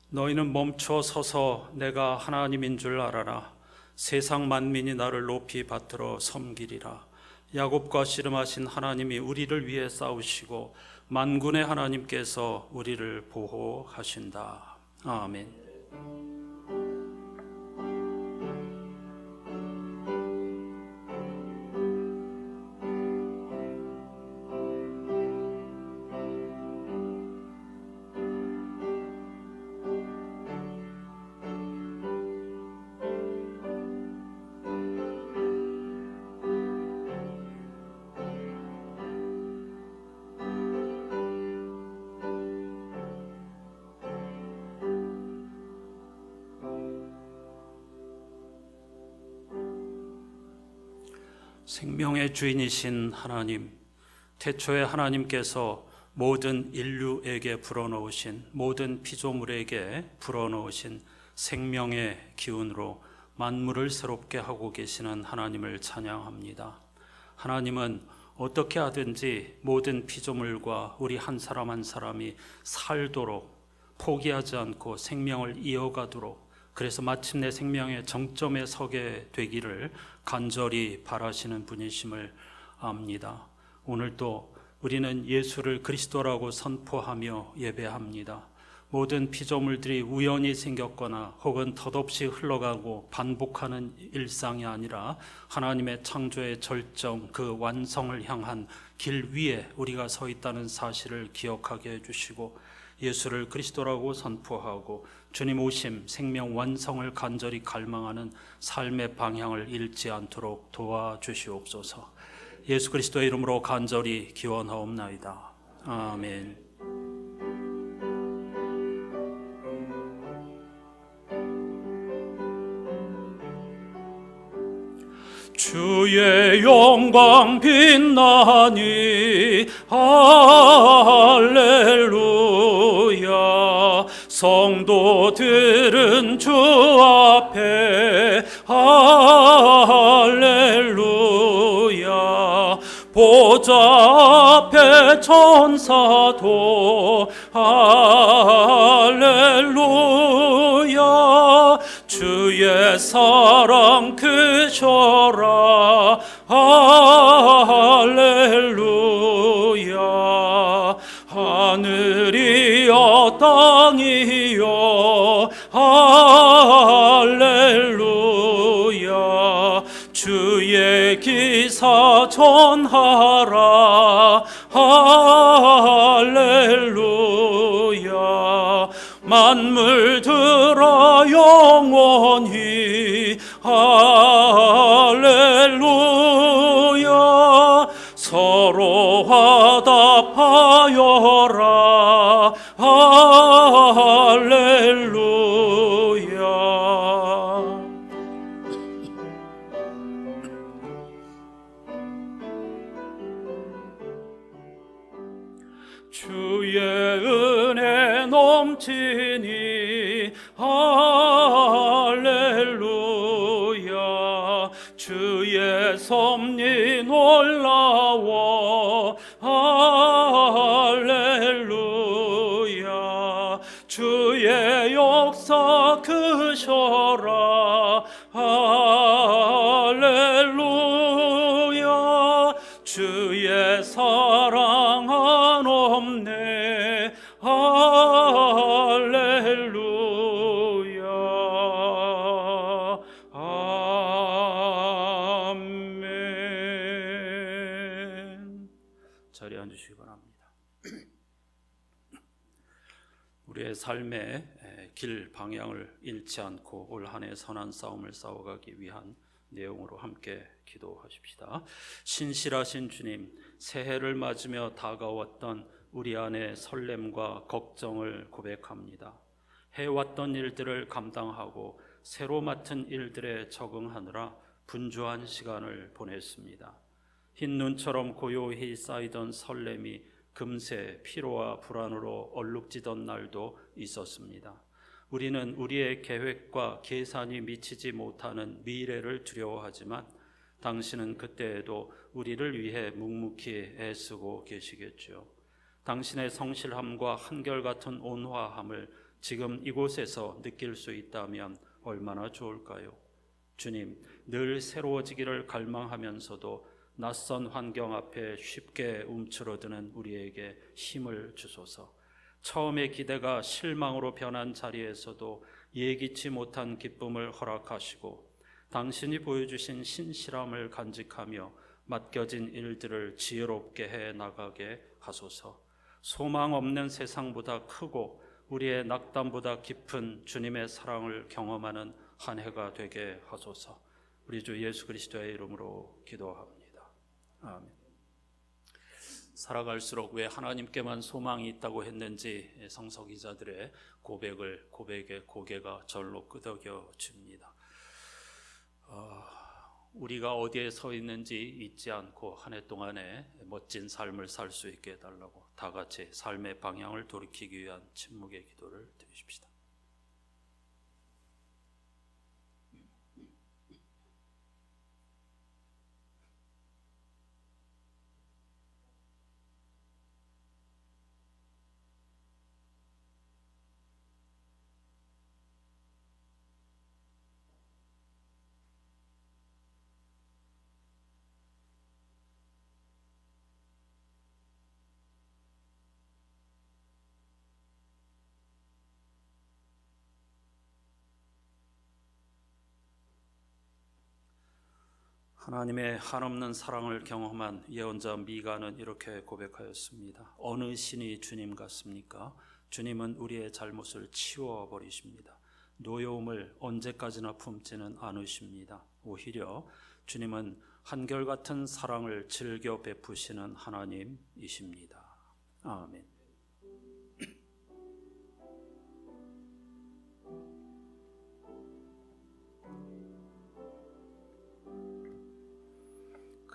너희는 멈춰 서서 내가 하나님인 줄 알아라. 세상 만민이 나를 높이 받들어 섬기리라. 야곱과 씨름하신 하나님이 우리를 위해 싸우시고 만군의 하나님께서 우리를 보호하신다. 아멘. 생명의 주인이신 하나님, 태초에 하나님께서 모든 인류에게 불어넣으신, 모든 피조물에게 불어넣으신 생명의 기운으로 만물을 새롭게 하고 계시는 하나님을 찬양합니다. 하나님은 어떻게 하든지 모든 피조물과 우리 한 사람 한 사람이 살도록, 포기하지 않고 생명을 이어가도록, 그래서 마침내 생명의 정점에 서게 되기를 간절히 바라시는 분이심을 압니다. 오늘도 우리는 예수를 그리스도라고 선포하며 예배합니다. 모든 피조물들이 우연히 생겼거나 혹은 덧없이 흘러가고 반복하는 일상이 아니라 하나님의 창조의 절정, 그 완성을 향한 길 위에 우리가 서 있다는 사실을 기억하게 해주시고, 예수를 그리스도라고 선포하고 주님 오심, 생명 완성을 간절히 갈망하는 삶의 방향을 잃지 않도록 도와주시옵소서. 예수 그리스도의 이름으로 간절히 기원하옵나이다. 아멘. 주의 영광 빛나니 할렐루야. 성도들은 주 앞에 할렐루야. 보좌 앞에 천사도 할렐루야. 주의 사랑 크셔라 할렐루야. 하늘이여 땅이여 할렐루야. 주의 기사 전하라 할렐루야. 만물들아 영원히 할렐루야. 서로 화답하여라 할렐루야. 주의 은혜 넘치니 할렐루야. 주의 섭리 놀라워 할렐루야. 주의 역사 크셔라 할렐루야. 주의 사랑 한없네 할렐루야. 아멘. 자리에 앉으시기 바랍니다. 우리의 삶의 길 방향을 잃지 않고 올 한 해 선한 싸움을 싸워가기 위한 내용으로 함께 기도하십시다. 신실하신 주님, 새해를 맞으며 다가왔던 우리 안의 설렘과 걱정을 고백합니다. 해왔던 일들을 감당하고 새로 맡은 일들에 적응하느라 분주한 시간을 보냈습니다. 흰 눈처럼 고요히 쌓이던 설렘이 금세 피로와 불안으로 얼룩지던 날도 있었습니다. 우리는 우리의 계획과 계산이 미치지 못하는 미래를 두려워하지만 당신은 그때에도 우리를 위해 묵묵히 애쓰고 계시겠죠. 당신의 성실함과 한결같은 온화함을 지금 이곳에서 느낄 수 있다면 얼마나 좋을까요? 주님, 늘 새로워지기를 갈망하면서도 낯선 환경 앞에 쉽게 움츠러드는 우리에게 힘을 주소서. 처음의 기대가 실망으로 변한 자리에서도 예기치 못한 기쁨을 허락하시고 당신이 보여주신 신실함을 간직하며 맡겨진 일들을 지혜롭게 해 나가게 하소서. 소망 없는 세상보다 크고 우리의 낙담보다 깊은 주님의 사랑을 경험하는 한 해가 되게 하소서. 우리 주 예수 그리스도의 이름으로 기도합니다. 아멘. 살아갈수록 왜 하나님께만 소망이 있다고 했는지 성서기자들의 고백에 고개가 절로 끄덕여집니다. 우리가 어디에 서 있는지 잊지 않고 한 해 동안에 멋진 삶을 살 수 있게 해달라고 다 같이 삶의 방향을 돌이키기 위한 침묵의 기도를 드리십시다. 하나님의 한없는 사랑을 경험한 예언자 미가는 이렇게 고백하였습니다. 어느 신이 주님 같습니까? 주님은 우리의 잘못을 치워버리십니다. 노여움을 언제까지나 품지는 않으십니다. 오히려 주님은 한결같은 사랑을 즐겨 베푸시는 하나님이십니다. 아멘.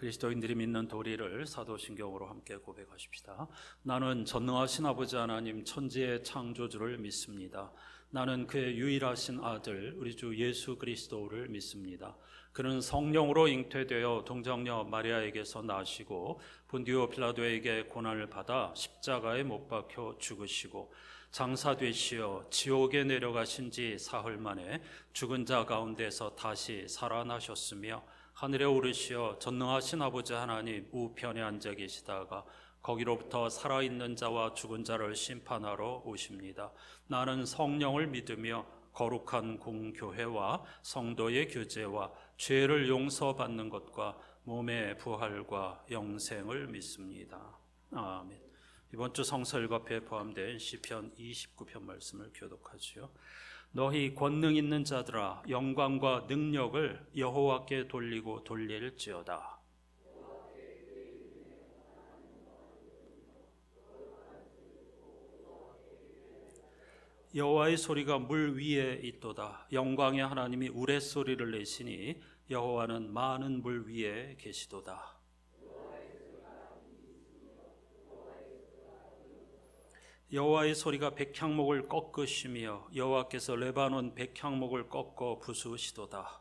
그리스도인들이 믿는 도리를 사도신경으로 함께 고백하십시다. 나는 전능하신 아버지 하나님 천지의 창조주를 믿습니다. 나는 그의 유일하신 아들 우리 주 예수 그리스도를 믿습니다. 그는 성령으로 잉태되어 동정녀 마리아에게서 나시고 본디오 빌라도에게 고난을 받아 십자가에 못 박혀 죽으시고 장사되시어 지옥에 내려가신 지 사흘 만에 죽은 자 가운데서 다시 살아나셨으며 하늘에 오르시어 전능하신 아버지 하나님 우편에 앉아 계시다가 거기로부터 살아있는 자와 죽은 자를 심판하러 오십니다. 나는 성령을 믿으며 거룩한 공교회와 성도의 교제와 죄를 용서받는 것과 몸의 부활과 영생을 믿습니다. 아멘. 이번 주 성서일과표에 포함된 시편 29편 말씀을 교독하지요. 너희 권능 있는 자들아 영광과 능력을 여호와께 돌리고 돌릴지어다. 여호와의 소리가 물 위에 있도다. 영광의 하나님이 우레소리를 내시니 여호와는 많은 물 위에 계시도다. 여호와의 소리가 백향목을 꺾으시며 여호와께서 레바논 백향목을 꺾어 부수시도다.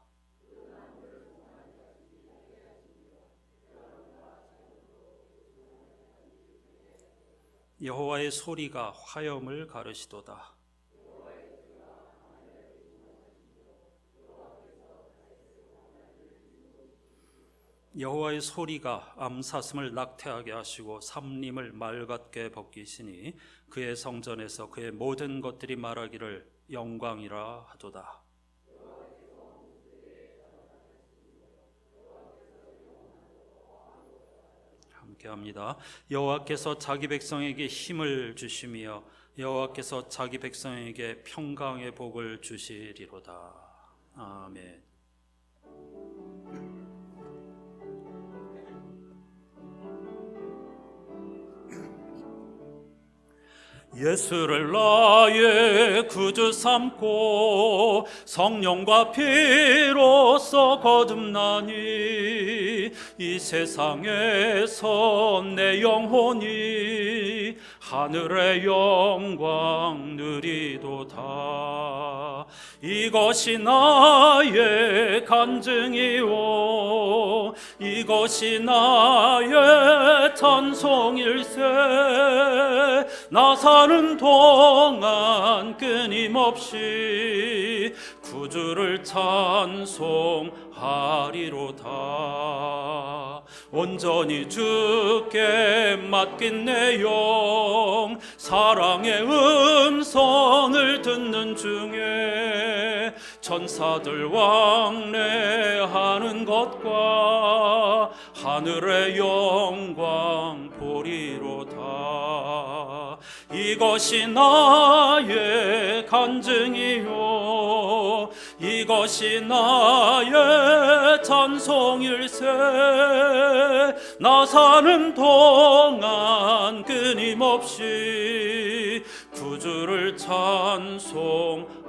여호와의 소리가 화염을 가르시도다. 여호와의 소리가 암사슴을 낙태하게 하시고 삼림을 맑게 벗기시니 그의 성전에서 그의 모든 것들이 말하기를 영광이라 하도다. 함께합니다. 여호와께서 자기 백성에게 힘을 주시며 여호와께서 자기 백성에게 평강의 복을 주시리로다. 아멘. 예수를 나의 구주 삼고 성령과 피로써 거듭나니 이 세상에서 내 영혼이 하늘의 영광 누리도다. 이것이 나의 간증이요 이것이 나의 찬송일세 나 사는 동안 끊임없이 구주를 찬송하리로다 온전히 주께 맡긴 내 영 사랑의 음성을 듣는 중에 천사들 왕래하는 것과 하늘의 영광 보리로다 이것이 나의 간증이요 이것이 나의 찬송일세 나 사는 동안 끊임없이 구주를 찬송하리로다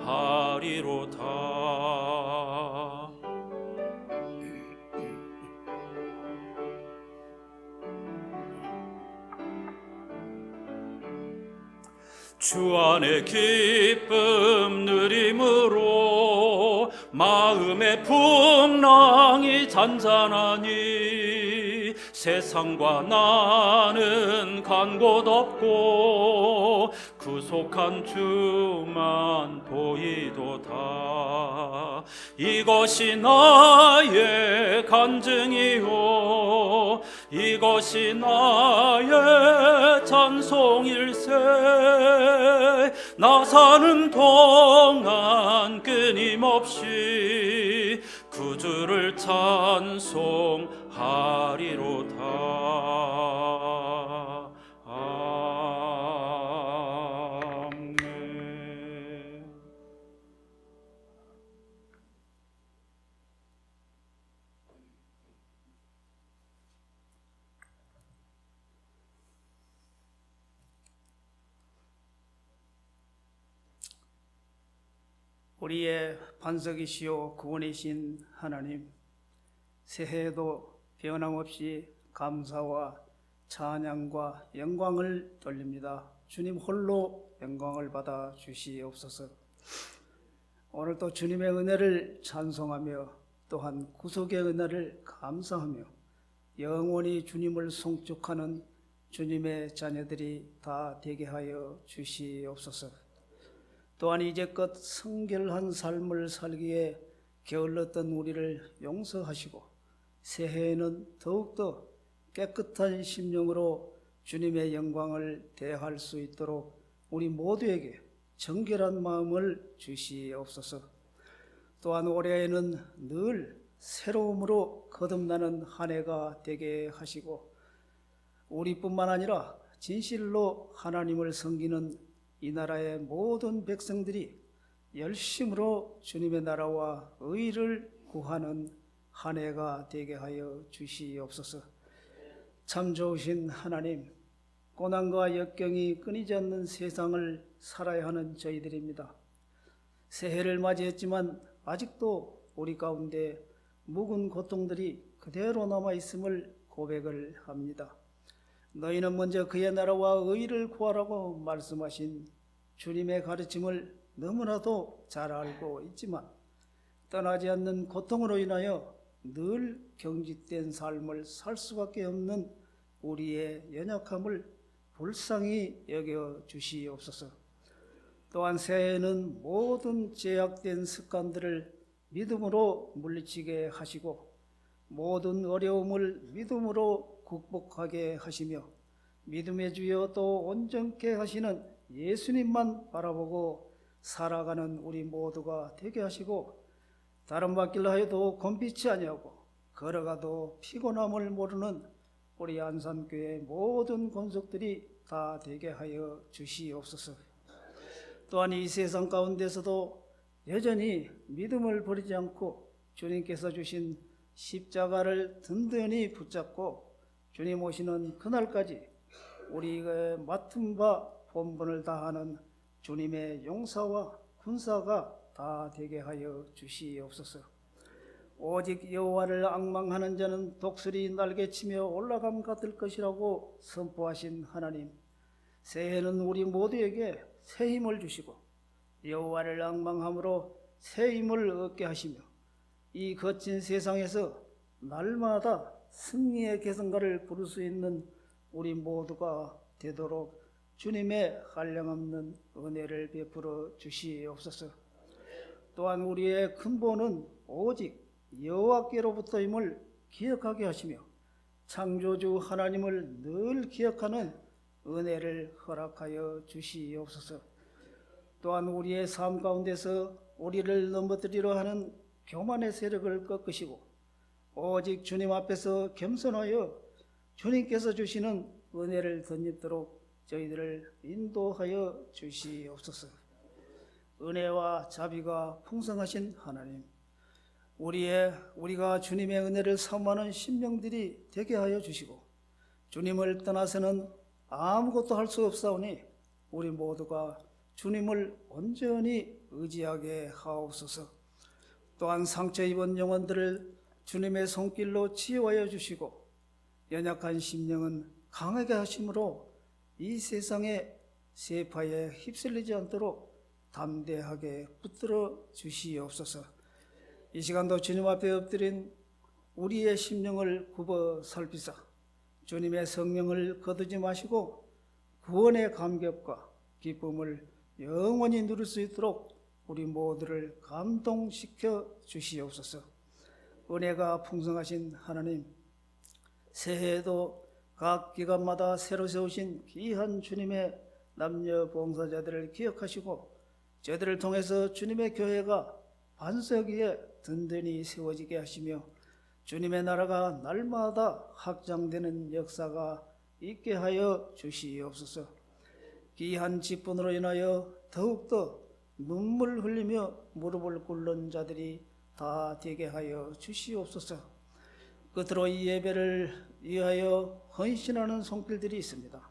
주 안에 기쁨 누림으로 마음의 풍랑이 잔잔하니 세상과 나는 간 곳 없고 구속한 주만 보이도다 이것이 나의 간증이요 이것이 나의 찬송일세 나 사는 동안 끊임없이 구주를 찬송하리로다 아멘. 우리의 반석이시요 구원이신 하나님, 새해에도 변함없이 감사와 찬양과 영광을 돌립니다. 주님 홀로 영광을 받아 주시옵소서. 오늘도 주님의 은혜를 찬송하며 또한 구속의 은혜를 감사하며 영원히 주님을 송축하는 주님의 자녀들이 다 되게 하여 주시옵소서. 또한 이제껏 성결한 삶을 살기에 게을렀던 우리를 용서하시고 새해에는 더욱더 깨끗한 심령으로 주님의 영광을 대할 수 있도록 우리 모두에게 정결한 마음을 주시옵소서. 또한 올해에는 늘 새로움으로 거듭나는 한 해가 되게 하시고 우리뿐만 아니라 진실로 하나님을 섬기는 이 나라의 모든 백성들이 열심으로 주님의 나라와 의를 구하는 한 해가 되게 하여 주시옵소서. 참 좋으신 하나님, 고난과 역경이 끊이지 않는 세상을 살아야 하는 저희들입니다. 새해를 맞이했지만 아직도 우리 가운데 묵은 고통들이 그대로 남아있음을 고백을 합니다. 너희는 먼저 그의 나라와 의를 구하라고 말씀하신 주님의 가르침을 너무나도 잘 알고 있지만 떠나지 않는 고통으로 인하여 늘 경직된 삶을 살 수밖에 없는 우리의 연약함을 불쌍히 여겨 주시옵소서. 또한 새해에는 모든 제약된 습관들을 믿음으로 물리치게 하시고 모든 어려움을 믿음으로 극복하게 하시며 믿음의 주여 또 온전케 하시는 예수님만 바라보고 살아가는 우리 모두가 되게 하시고 다른 바길로 하여도 곤비치 아니하고 걸어가도 피곤함을 모르는 우리 안산교회 모든 권속들이 다 되게 하여 주시옵소서. 또한 이 세상 가운데서도 여전히 믿음을 버리지 않고 주님께서 주신 십자가를 든든히 붙잡고 주님 오시는 그날까지 우리가 맡은 바 본분을 다하는 주님의 용사와 군사가 다 되게 하여 주시옵소서. 오직 여호와를 앙망하는 자는 독수리 날개치며 올라감 같을 것이라고 선포하신 하나님, 새해는 우리 모두에게 새 힘을 주시고 여호와를 앙망함으로 새 힘을 얻게 하시며 이 거친 세상에서 날마다 승리의 계승가를 부를 수 있는 우리 모두가 되도록 주님의 한량없는 은혜를 베풀어 주시옵소서. 또한 우리의 근본은 오직 여호와께로부터임을 기억하게 하시며 창조주 하나님을 늘 기억하는 은혜를 허락하여 주시옵소서. 또한 우리의 삶 가운데서 우리를 넘어뜨리려 하는 교만의 세력을 꺾으시고 오직 주님 앞에서 겸손하여 주님께서 주시는 은혜를 덧입도록 저희들을 인도하여 주시옵소서. 은혜와 자비가 풍성하신 하나님, 우리가 주님의 은혜를 사모하는 심령들이 되게 하여 주시고 주님을 떠나서는 아무것도 할 수 없사오니 우리 모두가 주님을 온전히 의지하게 하옵소서. 또한 상처 입은 영혼들을 주님의 손길로 치유하여 주시고 연약한 심령은 강하게 하심으로 이 세상의 세파에 휩쓸리지 않도록 담대하게 붙들어 주시옵소서. 이 시간도 주님 앞에 엎드린 우리의 심령을 굽어 살피사 주님의 성령을 거두지 마시고 구원의 감격과 기쁨을 영원히 누릴 수 있도록 우리 모두를 감동시켜 주시옵소서. 은혜가 풍성하신 하나님, 새해에도 각 기간마다 새로 세우신 귀한 주님의 남녀 봉사자들을 기억하시고 저들을 통해서 주님의 교회가 반석 위에 든든히 세워지게 하시며 주님의 나라가 날마다 확장되는 역사가 있게 하여 주시옵소서. 귀한 직분으로 인하여 더욱더 눈물 흘리며 무릎을 꿇는 자들이 다 되게 하여 주시옵소서. 끝으로 이 예배를 위하여 헌신하는 손길들이 있습니다.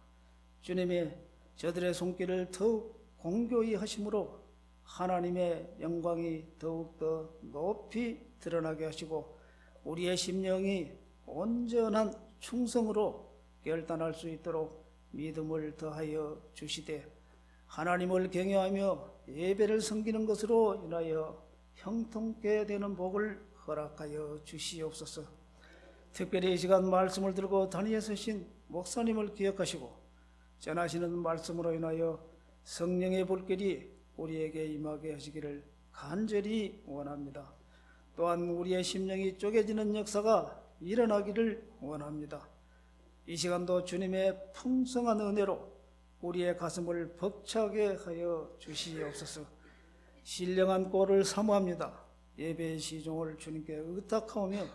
주님이 저들의 손길을 더욱 공교히 하심으로 하나님의 영광이 더욱더 높이 드러나게 하시고 우리의 심령이 온전한 충성으로 결단할 수 있도록 믿음을 더하여 주시되 하나님을 경외하며 예배를 섬기는 것으로 인하여 형통케 되는 복을 허락하여 주시옵소서. 특별히 이 시간 말씀을 들고 단위에 서신 목사님을 기억하시고 전하시는 말씀으로 인하여 성령의 불길이 우리에게 임하게 하시기를 간절히 원합니다. 또한 우리의 심령이 쪼개지는 역사가 일어나기를 원합니다. 이 시간도 주님의 풍성한 은혜로 우리의 가슴을 벅차게 하여 주시옵소서. 신령한 꼴을 사모합니다. 예배의 시종을 주님께 의탁하오며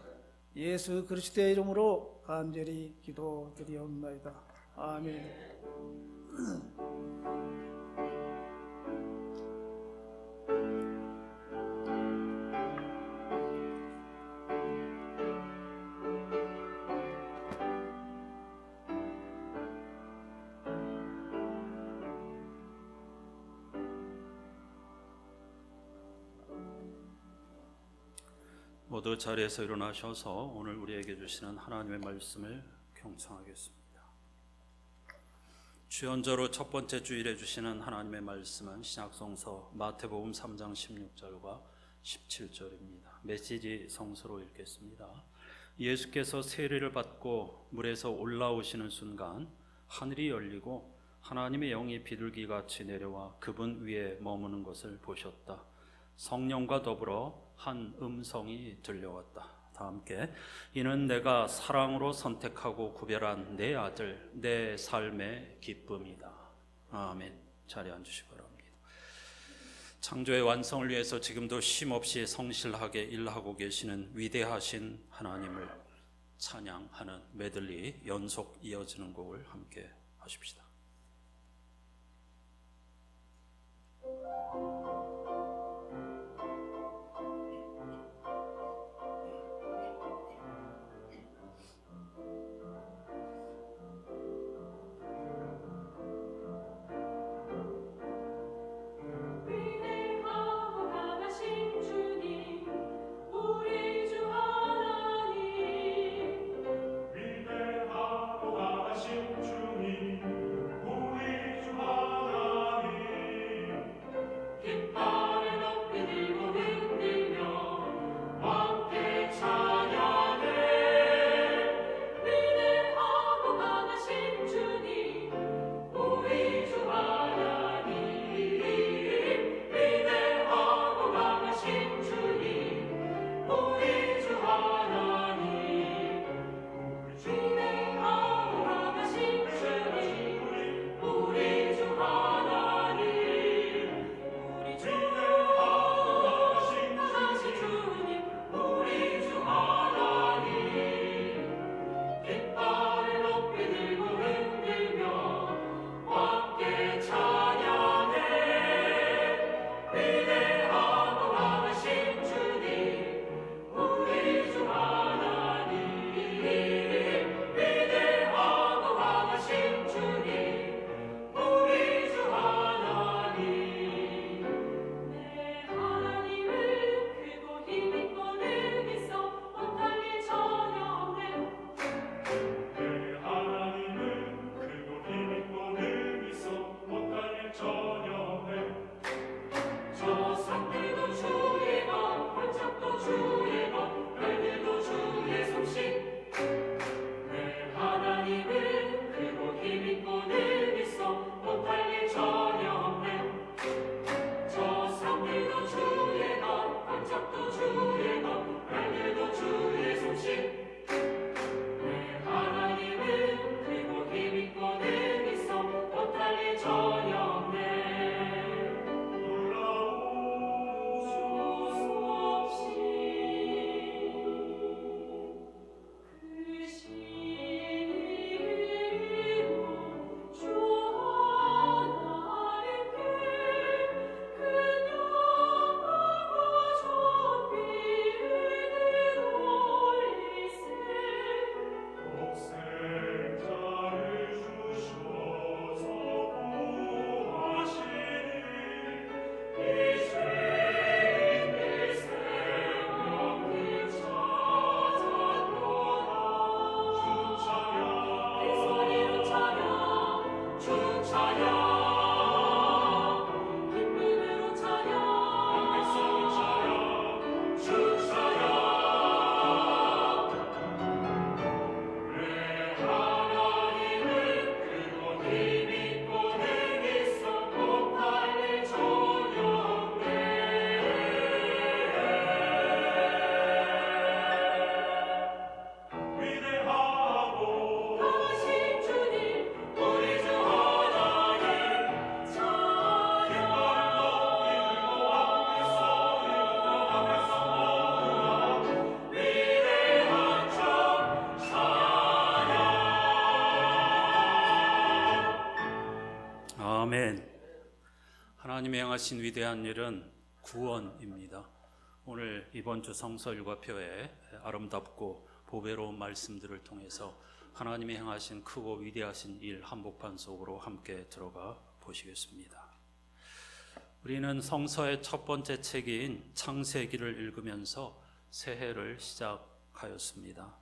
예수 그리스도의 이름으로 간절히 기도드리옵나이다. 아멘. 모두 자리에서 일어나셔서 오늘 우리에게 주시는 하나님의 말씀을 경청하겠습니다. 주연저로 첫 번째 주일에 주시는 하나님의 말씀은 신약성서 마태복음 3장 16절과 17절입니다. 메시지 성서로 읽겠습니다. 예수께서 세례를 받고 물에서 올라오시는 순간 하늘이 열리고 하나님의 영이 비둘기같이 내려와 그분 위에 머무는 것을 보셨다. 성령과 더불어 한 음성이 들려왔다. 다 함께 이는 내가 사랑으로 선택하고 구별한 내 아들 내 삶의 기쁨이다. 아멘. 자리에 앉으시기 바랍니다. 창조의 완성을 위해서 지금도 쉼없이 성실하게 일하고 계시는 위대하신 하나님을 찬양하는 메들리 연속 이어지는 곡을 함께 하십시다. 위대하고 강하신 주님 아멘. 하나님의 행하신 위대한 일은 구원입니다. 오늘 이번 주 성서일과표의 아름답고 보배로운 말씀들을 통해서 하나님의 행하신 크고 위대하신 일 한복판 속으로 함께 들어가 보시겠습니다. 우리는 성서의 첫 번째 책인 창세기를 읽으면서 새해를 시작하였습니다.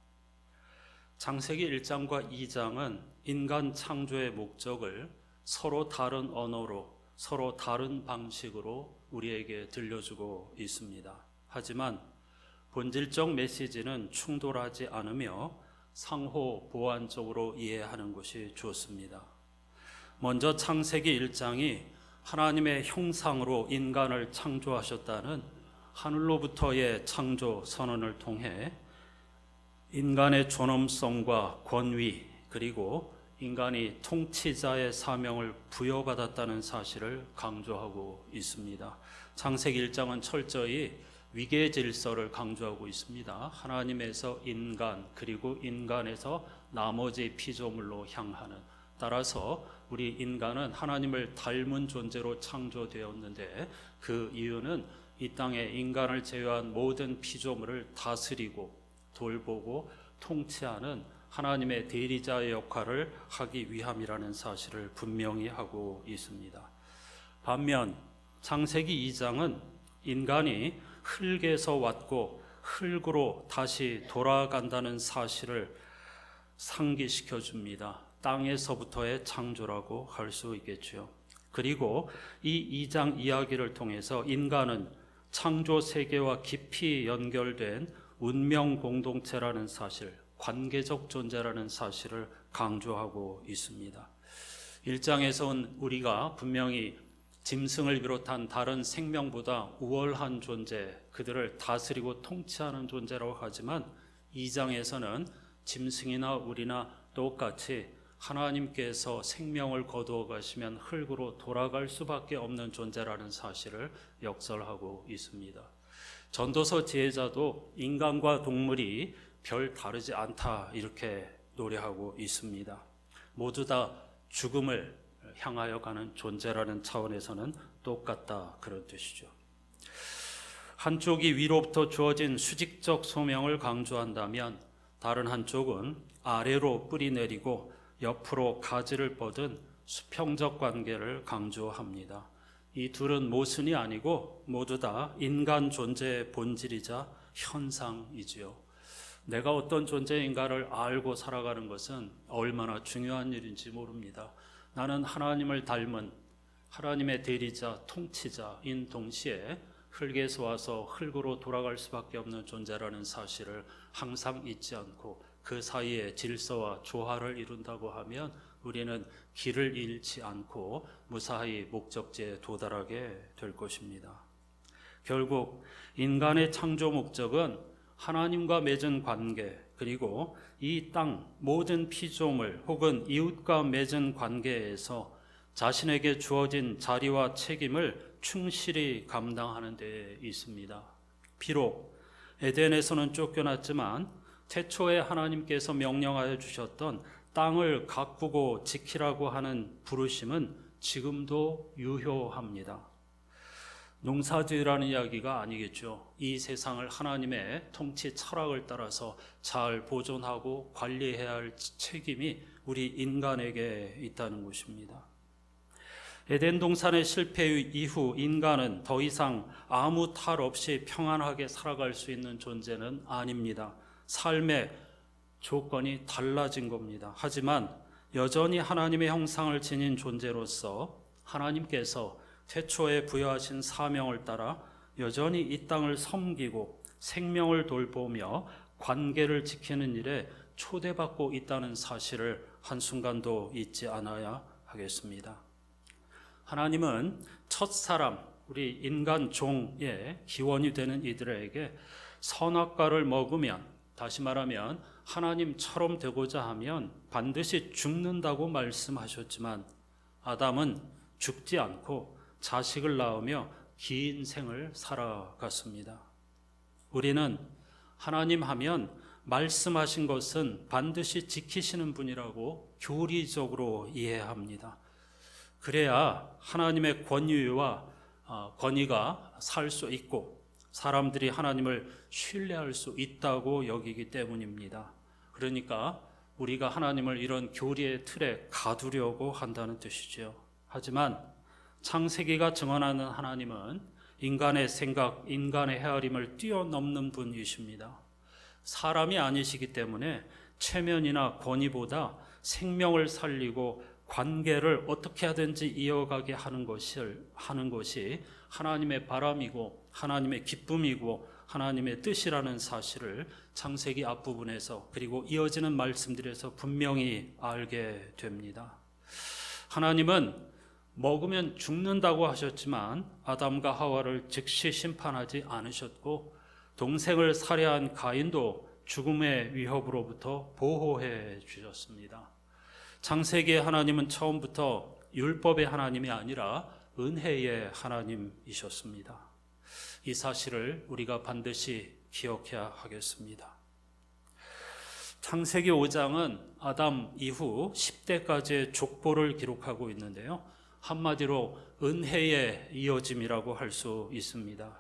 창세기 1장과 2장은 인간 창조의 목적을 서로 다른 언어로, 서로 다른 방식으로 우리에게 들려주고 있습니다. 하지만 본질적 메시지는 충돌하지 않으며 상호 보완적으로 이해하는 것이 좋습니다. 먼저 창세기 1장이 하나님의 형상으로 인간을 창조하셨다는 하늘로부터의 창조 선언을 통해 인간의 존엄성과 권위, 그리고 인간이 통치자의 사명을 부여받았다는 사실을 강조하고 있습니다. 창세기 1장은 철저히 위계 질서를 강조하고 있습니다. 하나님에서 인간, 그리고 인간에서 나머지 피조물로 향하는, 따라서 우리 인간은 하나님을 닮은 존재로 창조되었는데 그 이유는 이 땅에 인간을 제외한 모든 피조물을 다스리고 돌보고 통치하는 하나님의 대리자의 역할을 하기 위함이라는 사실을 분명히 하고 있습니다. 반면 창세기 2장은 인간이 흙에서 왔고 흙으로 다시 돌아간다는 사실을 상기시켜 줍니다. 땅에서부터의 창조라고 할 수 있겠죠. 그리고 이 2장 이야기를 통해서 인간은 창조 세계와 깊이 연결된 운명 공동체라는 사실, 관계적 존재라는 사실을 강조하고 있습니다. 1장에서는 우리가 분명히 짐승을 비롯한 다른 생명보다 우월한 존재, 그들을 다스리고 통치하는 존재라고 하지만 2장에서는 짐승이나 우리나 똑같이 하나님께서 생명을 거두어 가시면 흙으로 돌아갈 수밖에 없는 존재라는 사실을 역설하고 있습니다. 전도서 지혜자도 인간과 동물이 별 다르지 않다 이렇게 노래하고 있습니다. 모두 다 죽음을 향하여 가는 존재라는 차원에서는 똑같다 그런 뜻이죠. 한쪽이 위로부터 주어진 수직적 소명을 강조한다면 다른 한쪽은 아래로 뿌리 내리고 옆으로 가지를 뻗은 수평적 관계를 강조합니다. 이 둘은 모순이 아니고 모두 다 인간 존재의 본질이자 현상이지요. 내가 어떤 존재인가를 알고 살아가는 것은 얼마나 중요한 일인지 모릅니다. 나는 하나님을 닮은 하나님의 대리자, 통치자인 동시에 흙에서 와서 흙으로 돌아갈 수밖에 없는 존재라는 사실을 항상 잊지 않고 그 사이에 질서와 조화를 이룬다고 하면 우리는 길을 잃지 않고 무사히 목적지에 도달하게 될 것입니다. 결국 인간의 창조 목적은 하나님과 맺은 관계, 그리고 이 땅 모든 피조물 혹은 이웃과 맺은 관계에서 자신에게 주어진 자리와 책임을 충실히 감당하는 데 있습니다. 비록 에덴에서는 쫓겨났지만 태초에 하나님께서 명령하여 주셨던 땅을 가꾸고 지키라고 하는 부르심은 지금도 유효합니다. 농사지으라는 이야기가 아니겠죠. 이 세상을 하나님의 통치 철학을 따라서 잘 보존하고 관리해야 할 책임이 우리 인간에게 있다는 것입니다. 에덴 동산의 실패 이후 인간은 더 이상 아무 탈 없이 평안하게 살아갈 수 있는 존재는 아닙니다. 삶의 조건이 달라진 겁니다. 하지만 여전히 하나님의 형상을 지닌 존재로서 하나님께서 태초에 부여하신 사명을 따라 여전히 이 땅을 섬기고 생명을 돌보며 관계를 지키는 일에 초대받고 있다는 사실을 한순간도 잊지 않아야 하겠습니다. 하나님은 첫사람, 우리 인간 종의 기원이 되는 이들에게 선악과를 먹으면, 다시 말하면 하나님처럼 되고자 하면 반드시 죽는다고 말씀하셨지만 아담은 죽지 않고 자식을 낳으며 긴 생을 살아갔습니다. 우리는 하나님 하면 말씀하신 것은 반드시 지키시는 분이라고 교리적으로 이해합니다. 그래야 하나님의 권위와 권위가 살 수 있고 사람들이 하나님을 신뢰할 수 있다고 여기기 때문입니다. 그러니까 우리가 하나님을 이런 교리의 틀에 가두려고 한다는 뜻이죠. 하지만 창세기가 증언하는 하나님은 인간의 생각, 인간의 헤아림을 뛰어넘는 분이십니다. 사람이 아니시기 때문에 체면이나 권위보다 생명을 살리고 관계를 어떻게 하든지 이어가게 하는 것이 하나님의 바람이고 하나님의 기쁨이고 하나님의 뜻이라는 사실을 창세기 앞부분에서 그리고 이어지는 말씀들에서 분명히 알게 됩니다. 하나님은 먹으면 죽는다고 하셨지만 아담과 하와를 즉시 심판하지 않으셨고 동생을 살해한 가인도 죽음의 위협으로부터 보호해 주셨습니다. 창세기의 하나님은 처음부터 율법의 하나님이 아니라 은혜의 하나님이셨습니다. 이 사실을 우리가 반드시 기억해야 하겠습니다. 창세기 5장은 아담 이후 10대까지의 족보를 기록하고 있는데요. 한마디로 은혜의 이어짐이라고 할 수 있습니다.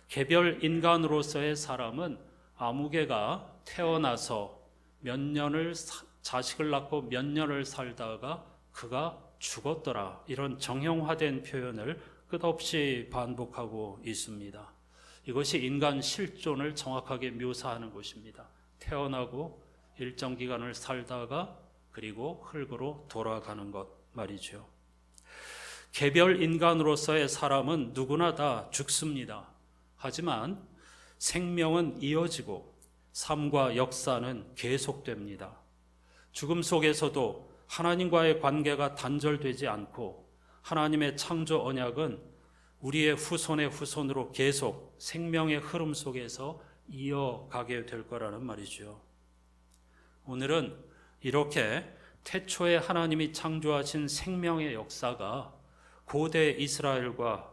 개별 인간으로서의 사람은 아무개가 태어나서 몇 년을 자식을 낳고 몇 년을 살다가 그가 죽었더라, 이런 정형화된 표현을 끝없이 반복하고 있습니다. 이것이 인간 실존을 정확하게 묘사하는 것입니다. 태어나고 일정 기간을 살다가 그리고 흙으로 돌아가는 것 말이죠. 개별 인간으로서의 사람은 누구나 다 죽습니다. 하지만 생명은 이어지고 삶과 역사는 계속됩니다. 죽음 속에서도 하나님과의 관계가 단절되지 않고 하나님의 창조 언약은 우리의 후손의 후손으로 계속 생명의 흐름 속에서 이어가게 될 거라는 말이죠. 오늘은 이렇게 태초에 하나님이 창조하신 생명의 역사가 고대 이스라엘과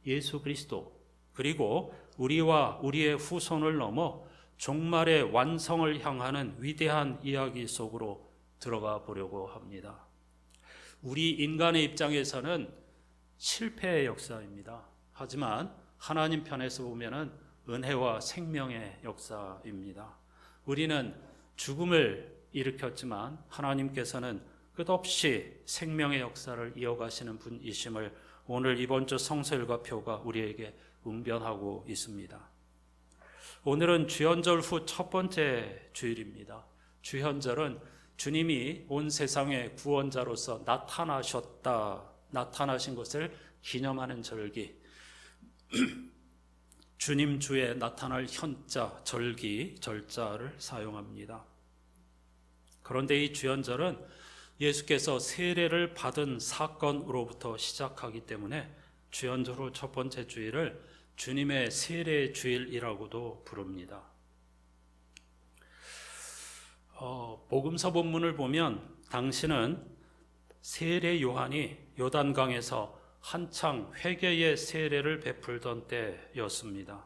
예수 그리스도 그리고 우리와 우리의 후손을 넘어 종말의 완성을 향하는 위대한 이야기 속으로 들어가 보려고 합니다. 우리 인간의 입장에서는 실패의 역사입니다. 하지만 하나님 편에서 보면은 은혜와 생명의 역사입니다. 우리는 죽음을 일으켰지만 하나님께서는 끝없이 생명의 역사를 이어가시는 분이심을 오늘 이번 주 성서일과표가 우리에게 웅변하고 있습니다. 오늘은 주현절 후 첫 번째 주일입니다. 주현절은 주님이 온 세상의 구원자로서 나타나신 것을 기념하는 절기, 주님 주에 나타날 현자, 절자를 사용합니다. 그런데 이 주현절은 예수께서 세례를 받은 사건으로부터 시작하기 때문에 주현절 후 첫 번째 주일을 주님의 세례 주일이라고도 부릅니다. 복음서 본문을 보면 당시는 세례 요한이 요단강에서 한창 회개의 세례를 베풀던 때였습니다.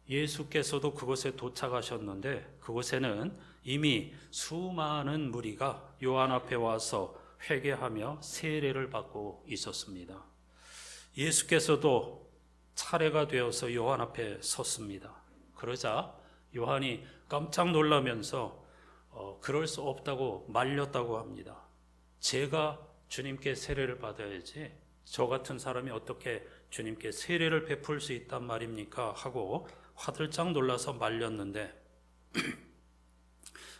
예수께서도 그곳에 도착하셨는데 그곳에는 이미 수많은 무리가 요한 앞에 와서 회개하며 세례를 받고 있었습니다. 예수께서도 차례가 되어서 요한 앞에 섰습니다. 그러자 요한이 깜짝 놀라면서 그럴 수 없다고 말렸다고 합니다. 제가 주님께 세례를 받아야지 저 같은 사람이 어떻게 주님께 세례를 베풀 수 있단 말입니까? 하고 화들짝 놀라서 말렸는데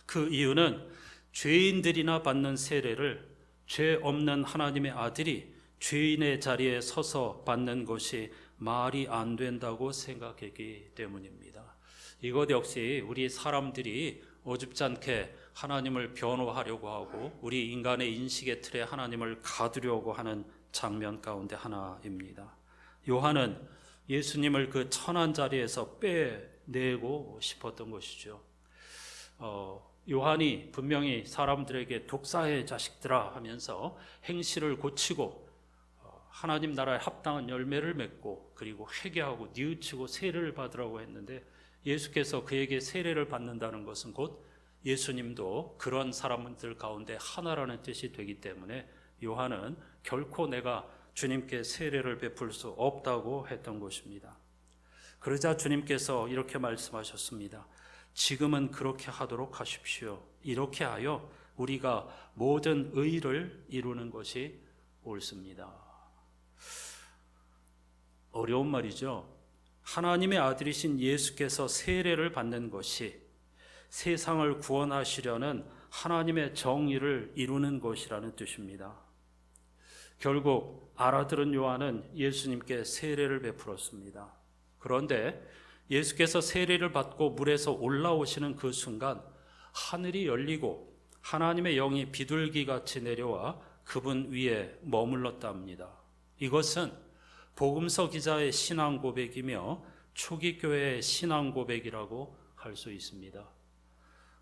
그 이유는 죄인들이나 받는 세례를 죄 없는 하나님의 아들이 죄인의 자리에 서서 받는 것이 말이 안 된다고 생각했기 때문입니다. 이것 역시 우리 사람들이 어줍지 않게 하나님을 변호하려고 하고 우리 인간의 인식의 틀에 하나님을 가두려고 하는 장면 가운데 하나입니다. 요한은 예수님을 그 천한 자리에서 빼내고 싶었던 것이죠. 요한이 분명히 사람들에게 독사의 자식들아 하면서 행실을 고치고 하나님 나라에 합당한 열매를 맺고 그리고 회개하고 뉘우치고 세례를 받으라고 했는데 예수께서 그에게 세례를 받는다는 것은 곧 예수님도 그런 사람들 가운데 하나라는 뜻이 되기 때문에 요한은 결코 내가 주님께 세례를 베풀 수 없다고 했던 것입니다. 그러자 주님께서 이렇게 말씀하셨습니다. 지금은 그렇게 하도록 하십시오. 이렇게 하여 우리가 모든 의를 이루는 것이 옳습니다. 어려운 말이죠. 하나님의 아들이신 예수께서 세례를 받는 것이 세상을 구원하시려는 하나님의 정의를 이루는 것이라는 뜻입니다. 결국 알아들은 요한은 예수님께 세례를 베풀었습니다. 그런데 예수께서 세례를 받고 물에서 올라오시는 그 순간 하늘이 열리고 하나님의 영이 비둘기같이 내려와 그분 위에 머물렀답니다. 이것은 복음서 기자의 신앙 고백이며 초기 교회의 신앙 고백이라고 할 수 있습니다.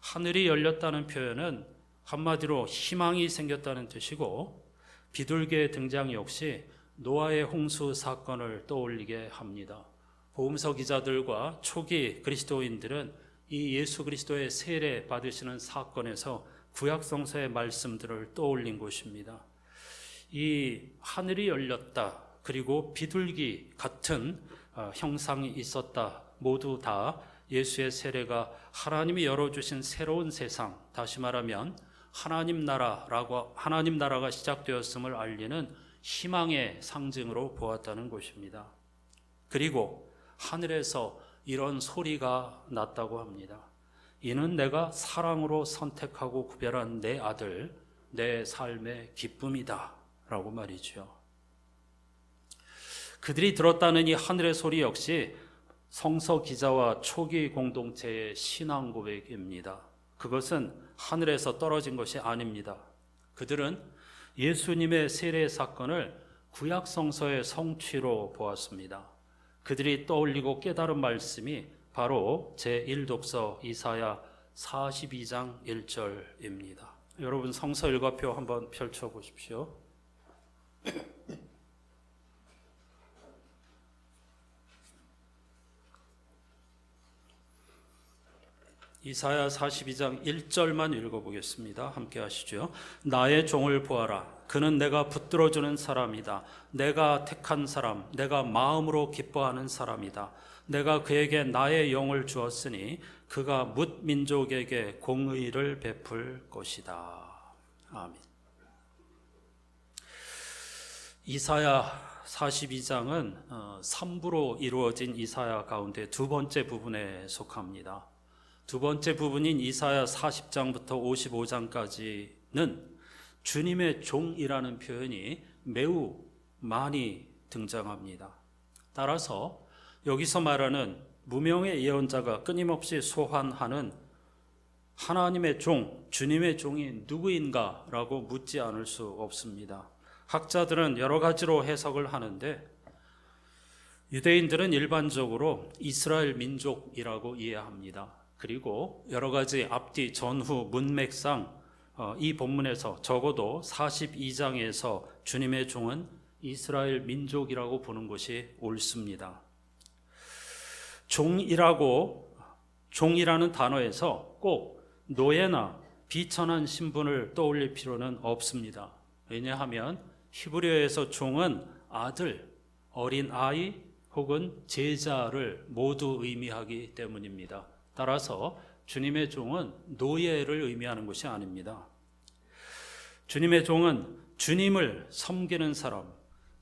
하늘이 열렸다는 표현은 한마디로 희망이 생겼다는 뜻이고 비둘기의 등장 역시 노아의 홍수 사건을 떠올리게 합니다. 복음서 기자들과 초기 그리스도인들은 이 예수 그리스도의 세례 받으시는 사건에서 구약 성서의 말씀들을 떠올린 것입니다. 이 하늘이 열렸다 그리고 비둘기 같은 형상이 있었다 모두 다 예수의 세례가 하나님이 열어주신 새로운 세상, 다시 말하면 하나님 나라가 시작되었음을 알리는 희망의 상징으로 보았다는 것입니다. 그리고 하늘에서 이런 소리가 났다고 합니다. 이는 내가 사랑으로 선택하고 구별한 내 아들, 내 삶의 기쁨이다 라고 말이죠. 그들이 들었다는 이 하늘의 소리 역시 성서 기자와 초기 공동체의 신앙 고백입니다. 그것은 하늘에서 떨어진 것이 아닙니다. 그들은 예수님의 세례 사건을 구약 성서의 성취로 보았습니다. 그들이 떠올리고 깨달은 말씀이 바로 제1독서 이사야 42장 1절입니다. 여러분 성서 일과표 한번 펼쳐보십시오. 이사야 42장 1절만 읽어보겠습니다. 함께 하시죠. 나의 종을 보아라. 그는 내가 붙들어주는 사람이다. 내가 택한 사람, 내가 마음으로 기뻐하는 사람이다. 내가 그에게 나의 영을 주었으니 그가 뭇 민족에게 공의를 베풀 것이다. 아멘. 이사야 42장은 3부로 이루어진 이사야 가운데 두 번째 부분에 속합니다. 두 번째 부분인 이사야 40장부터 55장까지는 주님의 종이라는 표현이 매우 많이 등장합니다. 따라서 여기서 말하는 무명의 예언자가 끊임없이 소환하는 하나님의 종, 주님의 종이 누구인가라고 묻지 않을 수 없습니다. 학자들은 여러 가지로 해석을 하는데 유대인들은 일반적으로 이스라엘 민족이라고 이해합니다. 그리고 여러 가지 앞뒤 전후 문맥상 이 본문에서 적어도 42장에서 주님의 종은 이스라엘 민족이라고 보는 것이 옳습니다. 종이라는 단어에서 꼭 노예나 비천한 신분을 떠올릴 필요는 없습니다. 왜냐하면 히브리어에서 종은 아들, 어린 아이 혹은 제자를 모두 의미하기 때문입니다. 따라서 주님의 종은 노예를 의미하는 것이 아닙니다. 주님의 종은 주님을 섬기는 사람,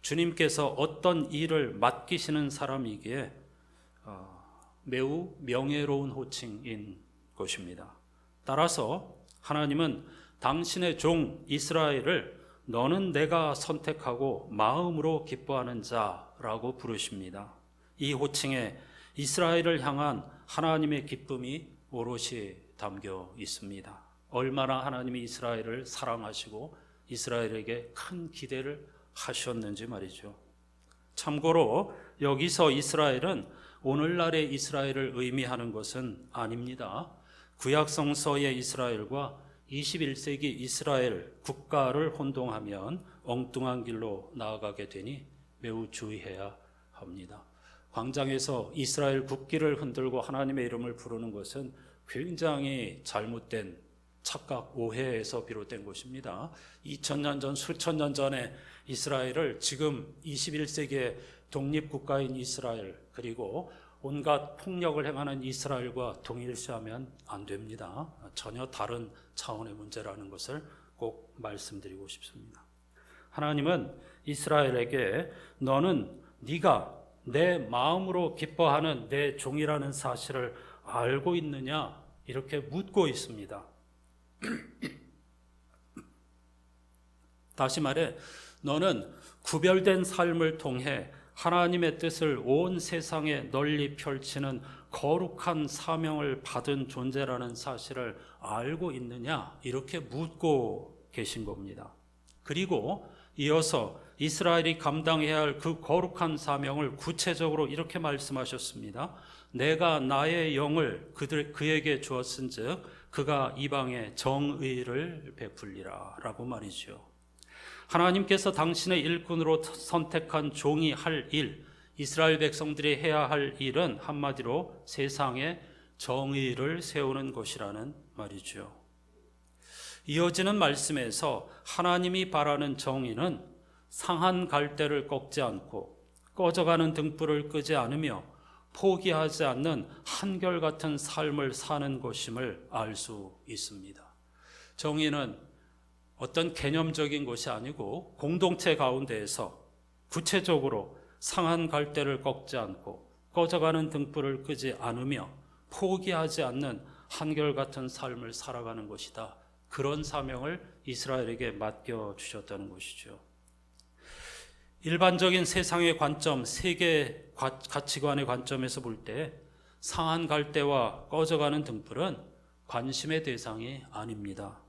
주님께서 어떤 일을 맡기시는 사람이기에 매우 명예로운 호칭인 것입니다. 따라서 하나님은 당신의 종 이스라엘을 너는 내가 선택하고 마음으로 기뻐하는 자라고 부르십니다. 이 호칭에 이스라엘을 향한 하나님의 기쁨이 오롯이 담겨 있습니다. 얼마나 하나님이 이스라엘을 사랑하시고 이스라엘에게 큰 기대를 하셨는지 말이죠. 참고로 여기서 이스라엘은 오늘날의 이스라엘을 의미하는 것은 아닙니다. 구약성서의 이스라엘과 21세기 이스라엘 국가를 혼동하면 엉뚱한 길로 나아가게 되니 매우 주의해야 합니다. 광장에서 이스라엘 국기를 흔들고 하나님의 이름을 부르는 것은 굉장히 잘못된 착각, 오해에서 비롯된 것입니다. 2000년 전, 수천 년 전에 이스라엘을 지금 21세기의 독립국가인 이스라엘 그리고 온갖 폭력을 행하는 이스라엘과 동일시하면 안 됩니다. 전혀 다른 차원의 문제라는 것을 꼭 말씀드리고 싶습니다. 하나님은 이스라엘에게 너는 네가 내 마음으로 기뻐하는 내 종이라는 사실을 알고 있느냐 이렇게 묻고 있습니다. 다시 말해 너는 구별된 삶을 통해 하나님의 뜻을 온 세상에 널리 펼치는 거룩한 사명을 받은 존재라는 사실을 알고 있느냐 이렇게 묻고 계신 겁니다. 그리고 이어서 이스라엘이 감당해야 할 그 거룩한 사명을 구체적으로 이렇게 말씀하셨습니다. 내가 나의 영을 그에게 주었은즉 그가 이방에 정의를 베풀리라 라고 말이죠. 하나님께서 당신의 일꾼으로 선택한 종이 할 일, 이스라엘 백성들이 해야 할 일은 한마디로 세상에 정의를 세우는 것이라는 말이죠. 이어지는 말씀에서 하나님이 바라는 정의는 상한 갈대를 꺾지 않고 꺼져가는 등불을 끄지 않으며 포기하지 않는 한결같은 삶을 사는 것임을 알 수 있습니다. 정의는 어떤 개념적인 것이 아니고 공동체 가운데에서 구체적으로 상한 갈대를 꺾지 않고 꺼져가는 등불을 끄지 않으며 포기하지 않는 한결같은 삶을 살아가는 것이다. 그런 사명을 이스라엘에게 맡겨주셨다는 것이죠. 일반적인 세상의 관점, 세계 가치관의 관점에서 볼 때 상한 갈대와 꺼져가는 등불은 관심의 대상이 아닙니다.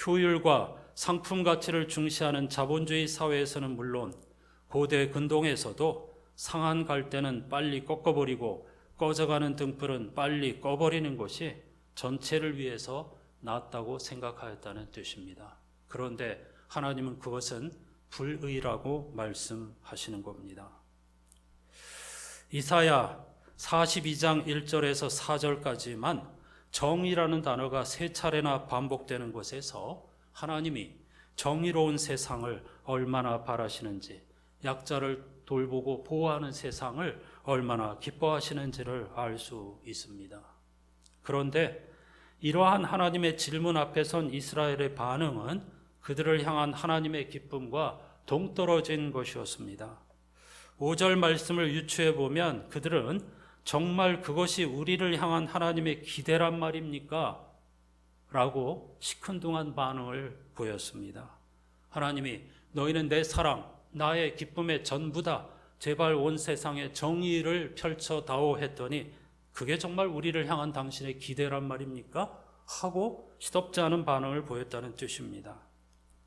효율과 상품 가치를 중시하는 자본주의 사회에서는 물론 고대 근동에서도 상한 갈대는 빨리 꺾어버리고 꺼져가는 등불은 빨리 꺼버리는 것이 전체를 위해서 낫다고 생각하였다는 뜻입니다. 그런데 하나님은 그것은 불의라고 말씀하시는 겁니다. 이사야 42장 1절에서 4절까지만 정의라는 단어가 세 차례나 반복되는 것에서 하나님이 정의로운 세상을 얼마나 바라시는지, 약자를 돌보고 보호하는 세상을 얼마나 기뻐하시는지를 알 수 있습니다. 그런데 이러한 하나님의 질문 앞에 선 이스라엘의 반응은 그들을 향한 하나님의 기쁨과 동떨어진 것이었습니다. 5절 말씀을 유추해 보면 그들은 정말 그것이 우리를 향한 하나님의 기대란 말입니까? 라고 시큰둥한 반응을 보였습니다. 하나님이 너희는 내 사랑, 나의 기쁨의 전부다. 제발 온 세상에 정의를 펼쳐다오 했더니 그게 정말 우리를 향한 당신의 기대란 말입니까? 하고 시덥지 않은 반응을 보였다는 뜻입니다.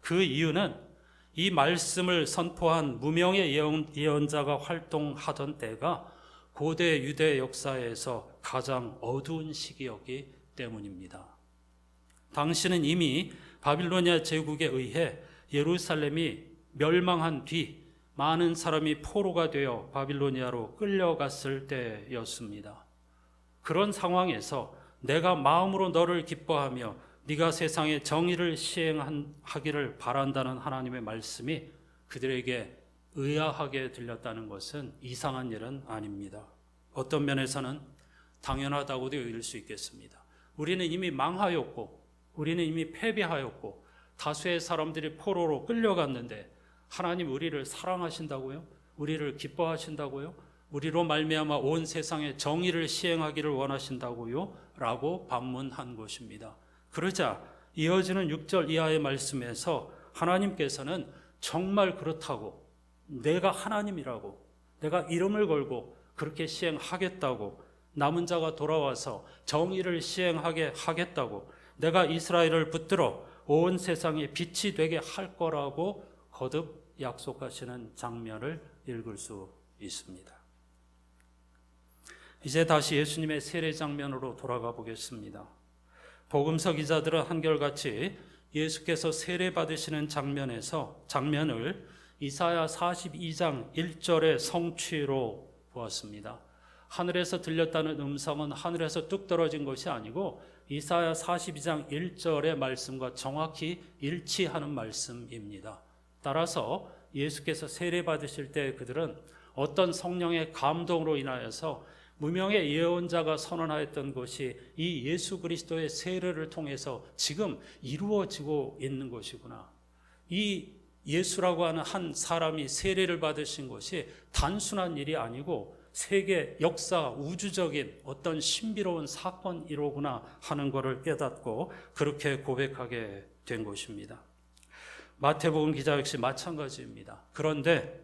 그 이유는 이 말씀을 선포한 무명의 예언자가 활동하던 때가 고대 유대 역사에서 가장 어두운 시기였기 때문입니다. 당시는 이미 바빌로니아 제국에 의해 예루살렘이 멸망한 뒤 많은 사람이 포로가 되어 바빌로니아로 끌려갔을 때였습니다. 그런 상황에서 내가 마음으로 너를 기뻐하며 네가 세상에 정의를 시행하기를 바란다는 하나님의 말씀이 그들에게 의아하게 들렸다는 것은 이상한 일은 아닙니다. 어떤 면에서는 당연하다고도 여길 수 있겠습니다. 우리는 이미 망하였고 우리는 이미 패배하였고 다수의 사람들이 포로로 끌려갔는데 하나님 우리를 사랑하신다고요? 우리를 기뻐하신다고요? 우리로 말미암아 온 세상에 정의를 시행하기를 원하신다고요? 라고 반문한 것입니다. 그러자 이어지는 6절 이하의 말씀에서 하나님께서는 정말 그렇다고, 내가 하나님이라고, 내가 이름을 걸고 그렇게 시행하겠다고, 남은 자가 돌아와서 정의를 시행하게 하겠다고, 내가 이스라엘을 붙들어 온 세상에 빛이 되게 할 거라고 거듭 약속하시는 장면을 읽을 수 있습니다. 이제 다시 예수님의 세례 장면으로 돌아가 보겠습니다. 복음서 기자들은 한결같이 예수께서 세례 받으시는 장면을 이사야 42장 1절의 성취로 보았습니다. 하늘에서 들렸다는 음성은 하늘에서 뚝 떨어진 것이 아니고 이사야 42장 1절의 말씀과 정확히 일치하는 말씀입니다. 따라서 예수께서 세례 받으실 때 그들은 어떤 성령의 감동으로 인하여서 무명의 예언자가 선언하였던 것이 이 예수 그리스도의 세례를 통해서 지금 이루어지고 있는 것이구나. 이 예수라고 하는 한 사람이 세례를 받으신 것이 단순한 일이 아니고 세계 역사 우주적인 어떤 신비로운 사건이로구나 하는 것을 깨닫고 그렇게 고백하게 된 것입니다. 마태복음 기자 역시 마찬가지입니다. 그런데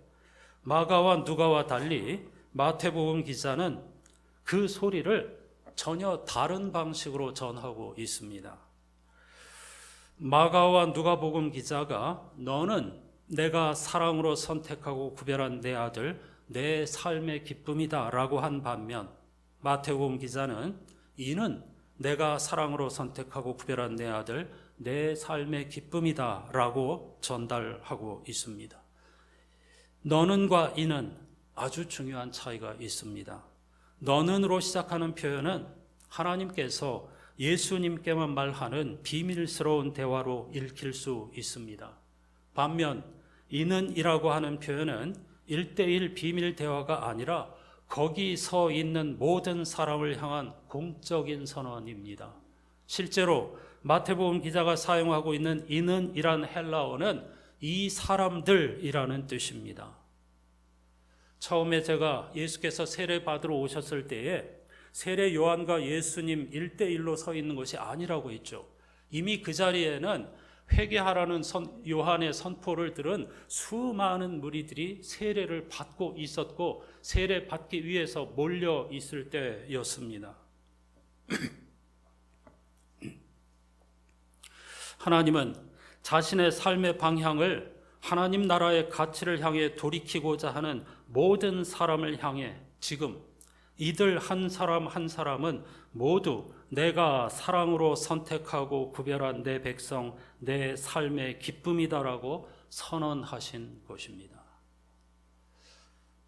마가와 누가와 달리 마태복음 기자는 그 소리를 전혀 다른 방식으로 전하고 있습니다. 마가와 누가복음 기자가 너는 내가 사랑으로 선택하고 구별한 내 아들, 내 삶의 기쁨이다 라고 한 반면 마태복음 기자는 이는 내가 사랑으로 선택하고 구별한 내 아들, 내 삶의 기쁨이다 라고 전달하고 있습니다. 너는과 이는 아주 중요한 차이가 있습니다. 너는으로 시작하는 표현은 하나님께서 예수님께만 말하는 비밀스러운 대화로 읽힐 수 있습니다. 반면 이는이라고 하는 표현은 1대1 비밀 대화가 아니라 거기 서 있는 모든 사람을 향한 공적인 선언입니다. 실제로 마태복음 기자가 사용하고 있는 이는이란 헬라어는 이 사람들이라는 뜻입니다. 처음에 제가 예수께서 세례 받으러 오셨을 때에 세례 요한과 예수님 1대1로 서 있는 것이 아니라고 했죠. 이미 그 자리에는 회개하라는 요한의 선포를 들은 수많은 무리들이 세례를 받고 있었고 세례 받기 위해서 몰려 있을 때였습니다. 하나님은 자신의 삶의 방향을 하나님 나라의 가치를 향해 돌이키고자 하는 모든 사람을 향해 지금 이들 한 사람 한 사람은 모두 내가 사랑으로 선택하고 구별한 내 백성, 내 삶의 기쁨이다라고 선언하신 것입니다.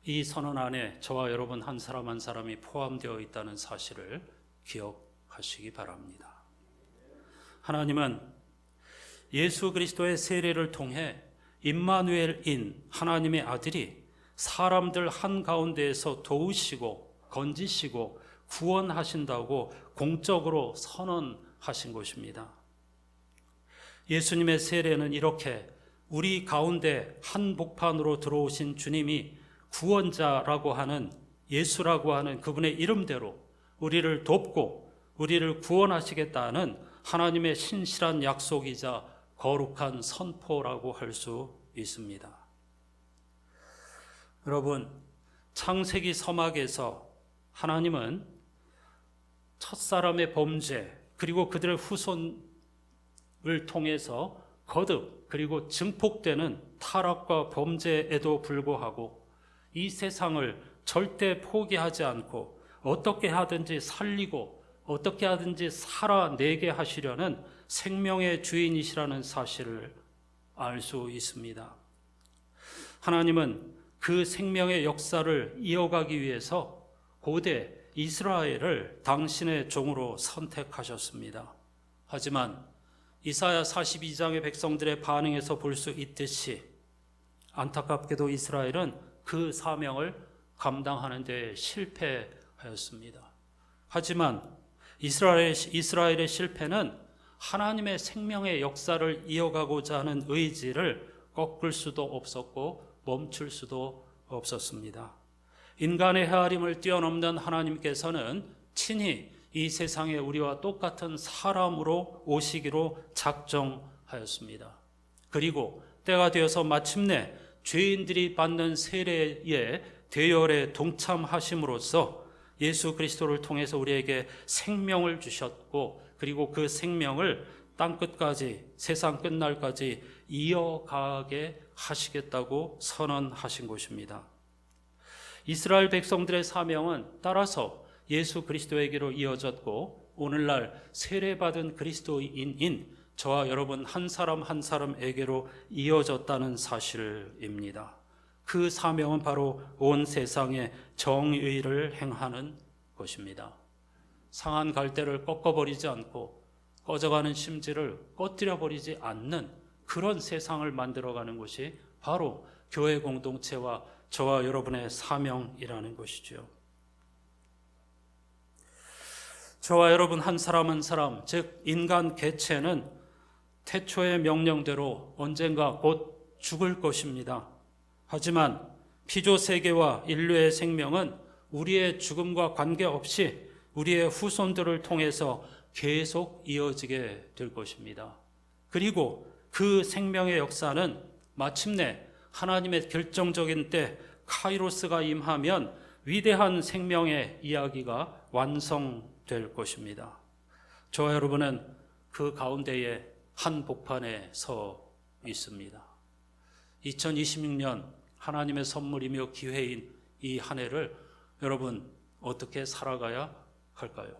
이 선언 안에 저와 여러분 한 사람 한 사람이 포함되어 있다는 사실을 기억하시기 바랍니다. 하나님은 예수 그리스도의 세례를 통해 임마누엘인 하나님의 아들이 사람들 한가운데에서 도우시고 건지시고 구원하신다고 공적으로 선언하신 것입니다. 예수님의 세례는 이렇게 우리 가운데 한복판으로 들어오신 주님이 구원자라고 하는 예수라고 하는 그분의 이름대로 우리를 돕고 우리를 구원하시겠다는 하나님의 신실한 약속이자 거룩한 선포라고 할 수 있습니다. 여러분, 창세기 서막에서 하나님은 첫사람의 범죄 그리고 그들의 후손을 통해서 거듭 그리고 증폭되는 타락과 범죄에도 불구하고 이 세상을 절대 포기하지 않고 어떻게 하든지 살리고 어떻게 하든지 살아내게 하시려는 생명의 주인이시라는 사실을 알 수 있습니다. 하나님은 그 생명의 역사를 이어가기 위해서 고대 이스라엘을 당신의 종으로 선택하셨습니다. 하지만 이사야 42장의 백성들의 반응에서 볼 수 있듯이 안타깝게도 이스라엘은 그 사명을 감당하는 데 실패하였습니다. 하지만 이스라엘의 실패는 하나님의 생명의 역사를 이어가고자 하는 의지를 꺾을 수도 없었고 멈출 수도 없었습니다. 인간의 헤아림을 뛰어넘는 하나님께서는 친히 이 세상에 우리와 똑같은 사람으로 오시기로 작정하였습니다. 그리고 때가 되어서 마침내 죄인들이 받는 세례의 대열에 동참하심으로써 예수 그리스도를 통해서 우리에게 생명을 주셨고 그리고 그 생명을 땅끝까지 세상 끝날까지 이어가게 하시겠다고 선언하신 것입니다. 이스라엘 백성들의 사명은 따라서 예수 그리스도에게로 이어졌고 오늘날 세례받은 그리스도인인 저와 여러분 한 사람 한 사람에게로 이어졌다는 사실입니다. 그 사명은 바로 온 세상에 정의를 행하는 것입니다. 상한 갈대를 꺾어버리지 않고 꺼져가는 심지를 꺼뜨려버리지 않는 그런 세상을 만들어가는 것이 바로 교회 공동체와 저와 여러분의 사명이라는 것이죠. 저와 여러분 한 사람 한 사람, 즉 인간 개체는 태초의 명령대로 언젠가 곧 죽을 것입니다. 하지만 피조 세계와 인류의 생명은 우리의 죽음과 관계없이 우리의 후손들을 통해서 계속 이어지게 될 것입니다. 그리고 그 생명의 역사는 마침내 하나님의 결정적인 때 카이로스가 임하면 위대한 생명의 이야기가 완성될 것입니다. 저와 여러분은 그 가운데에 한 복판에 서 있습니다. 2026년 하나님의 선물이며 기회인 이 한 해를 여러분 어떻게 살아가야 할까요?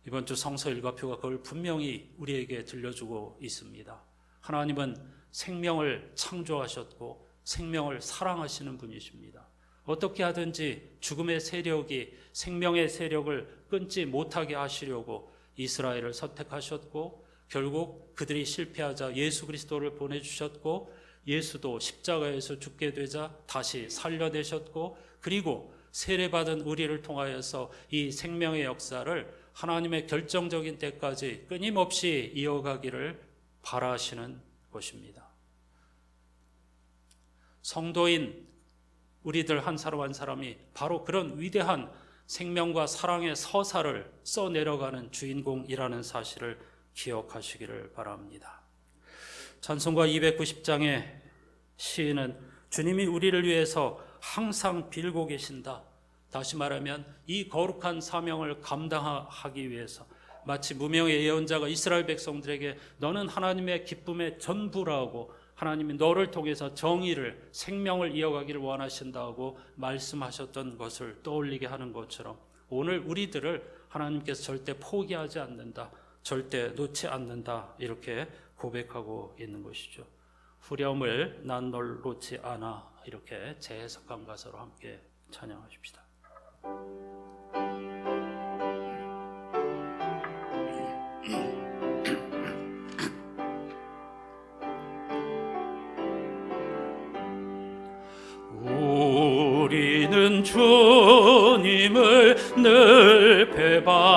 이번 주 성서 일과표가 그걸 분명히 우리에게 들려주고 있습니다. 하나님은 생명을 창조하셨고 생명을 사랑하시는 분이십니다. 어떻게 하든지 죽음의 세력이 생명의 세력을 끊지 못하게 하시려고 이스라엘을 선택하셨고 결국 그들이 실패하자 예수 그리스도를 보내주셨고 예수도 십자가에서 죽게 되자 다시 살려내셨고 그리고 세례받은 우리를 통하여서 이 생명의 역사를 하나님의 결정적인 때까지 끊임없이 이어가기를 바라시는 것입니다. 성도인 우리들 한 사람 한 사람이 바로 그런 위대한 생명과 사랑의 서사를 써내려가는 주인공이라는 사실을 기억하시기를 바랍니다. 찬송가 290장의 시인은 주님이 우리를 위해서 항상 빌고 계신다. 다시 말하면 이 거룩한 사명을 감당하기 위해서 마치 무명의 예언자가 이스라엘 백성들에게 너는 하나님의 기쁨의 전부라고 하나님이 너를 통해서 정의를 생명을 이어가기를 원하신다고 말씀하셨던 것을 떠올리게 하는 것처럼 오늘 우리들을 하나님께서 절대 포기하지 않는다. 절대 놓지 않는다. 이렇게 고백하고 있는 것이죠. 후렴을 난 널 놓지 않아 이렇게 재해석한 가사로 함께 찬양하십시다.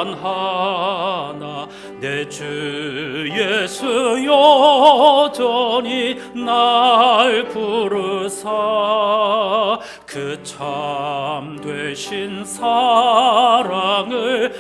하나 내 주 예수 여전히 날 부르사 그 참되신 사랑을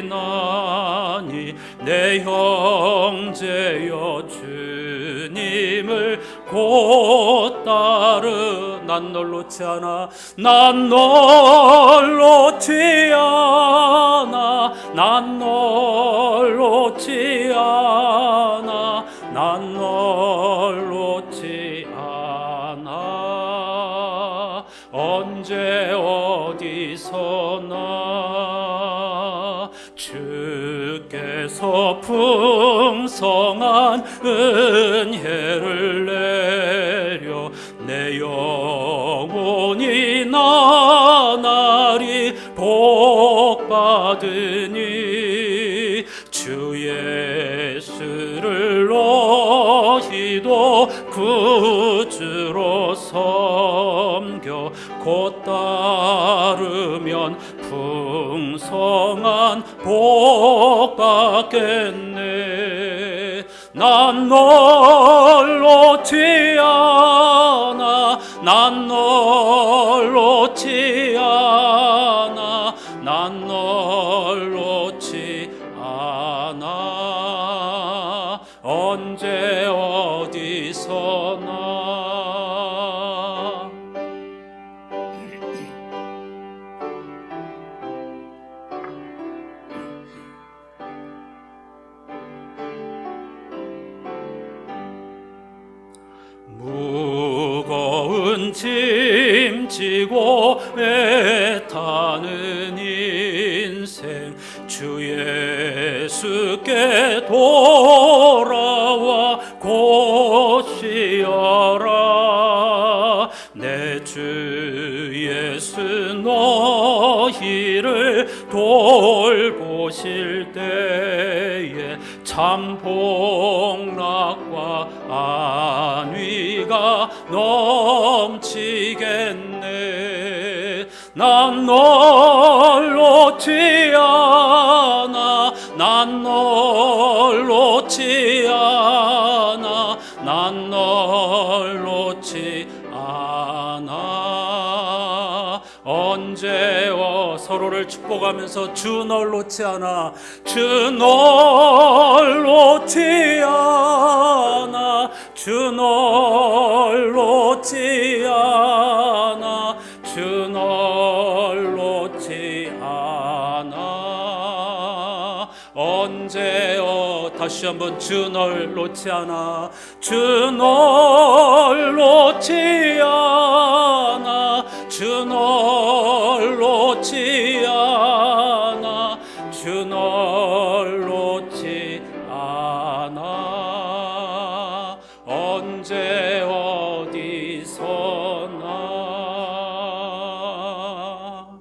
베푸시나니 내 형제여 주님을 곧 따르 난 널 놓지 않아 난 널 놓지 않아 난 널 놓지 않아 난 널 놓지 않아 언제 어디서나 주께서 풍성한 은혜를 내려 내 영혼이 나날이 복받으니 주 예수를 너희도 구주로 섬겨 곧 따르면 풍성한 복 받겠네 난 널 놓지 않아 난 널 놓지 않아 난 널 놓지 않아 언제 어디서나 무거운 짐 지고 애타는 인생 주 예수께 돌아와 곧 쉬어라 내 주 예수 너희를 돌보실 때에 참 복락과 안위가 넘치겠네 난 널 놓지 않아 난 널 놓지 않아 난 널 놓지 않아 언제 서로를 축복하면서 주 널 놓지 않아 주 널 놓지 않아 주 널 놓지 않아 주 널 놓지 않아 언제 다시 한번 주 널 놓지 않아 주 널 놓지 않아 주 널 놓지 않아 주 널 놓지 않아 언제 어디서나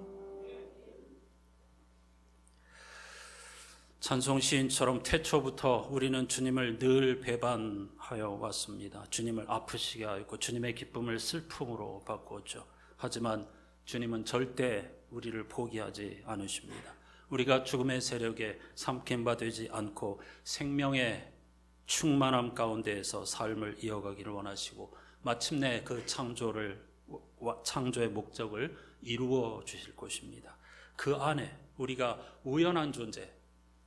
찬송 시인처럼 태초부터 우리는 주님을 늘 배반하여 왔습니다. 주님을 아프시게 하였고 주님의 기쁨을 슬픔으로 바꾸었죠. 하지만 주님은 절대 우리를 포기하지 않으십니다. 우리가 죽음의 세력에 삼킨 바 되지 않고 생명의 충만함 가운데에서 삶을 이어가기를 원하시고 마침내 그 창조의 목적을 이루어 주실 것입니다. 그 안에 우리가 우연한 존재,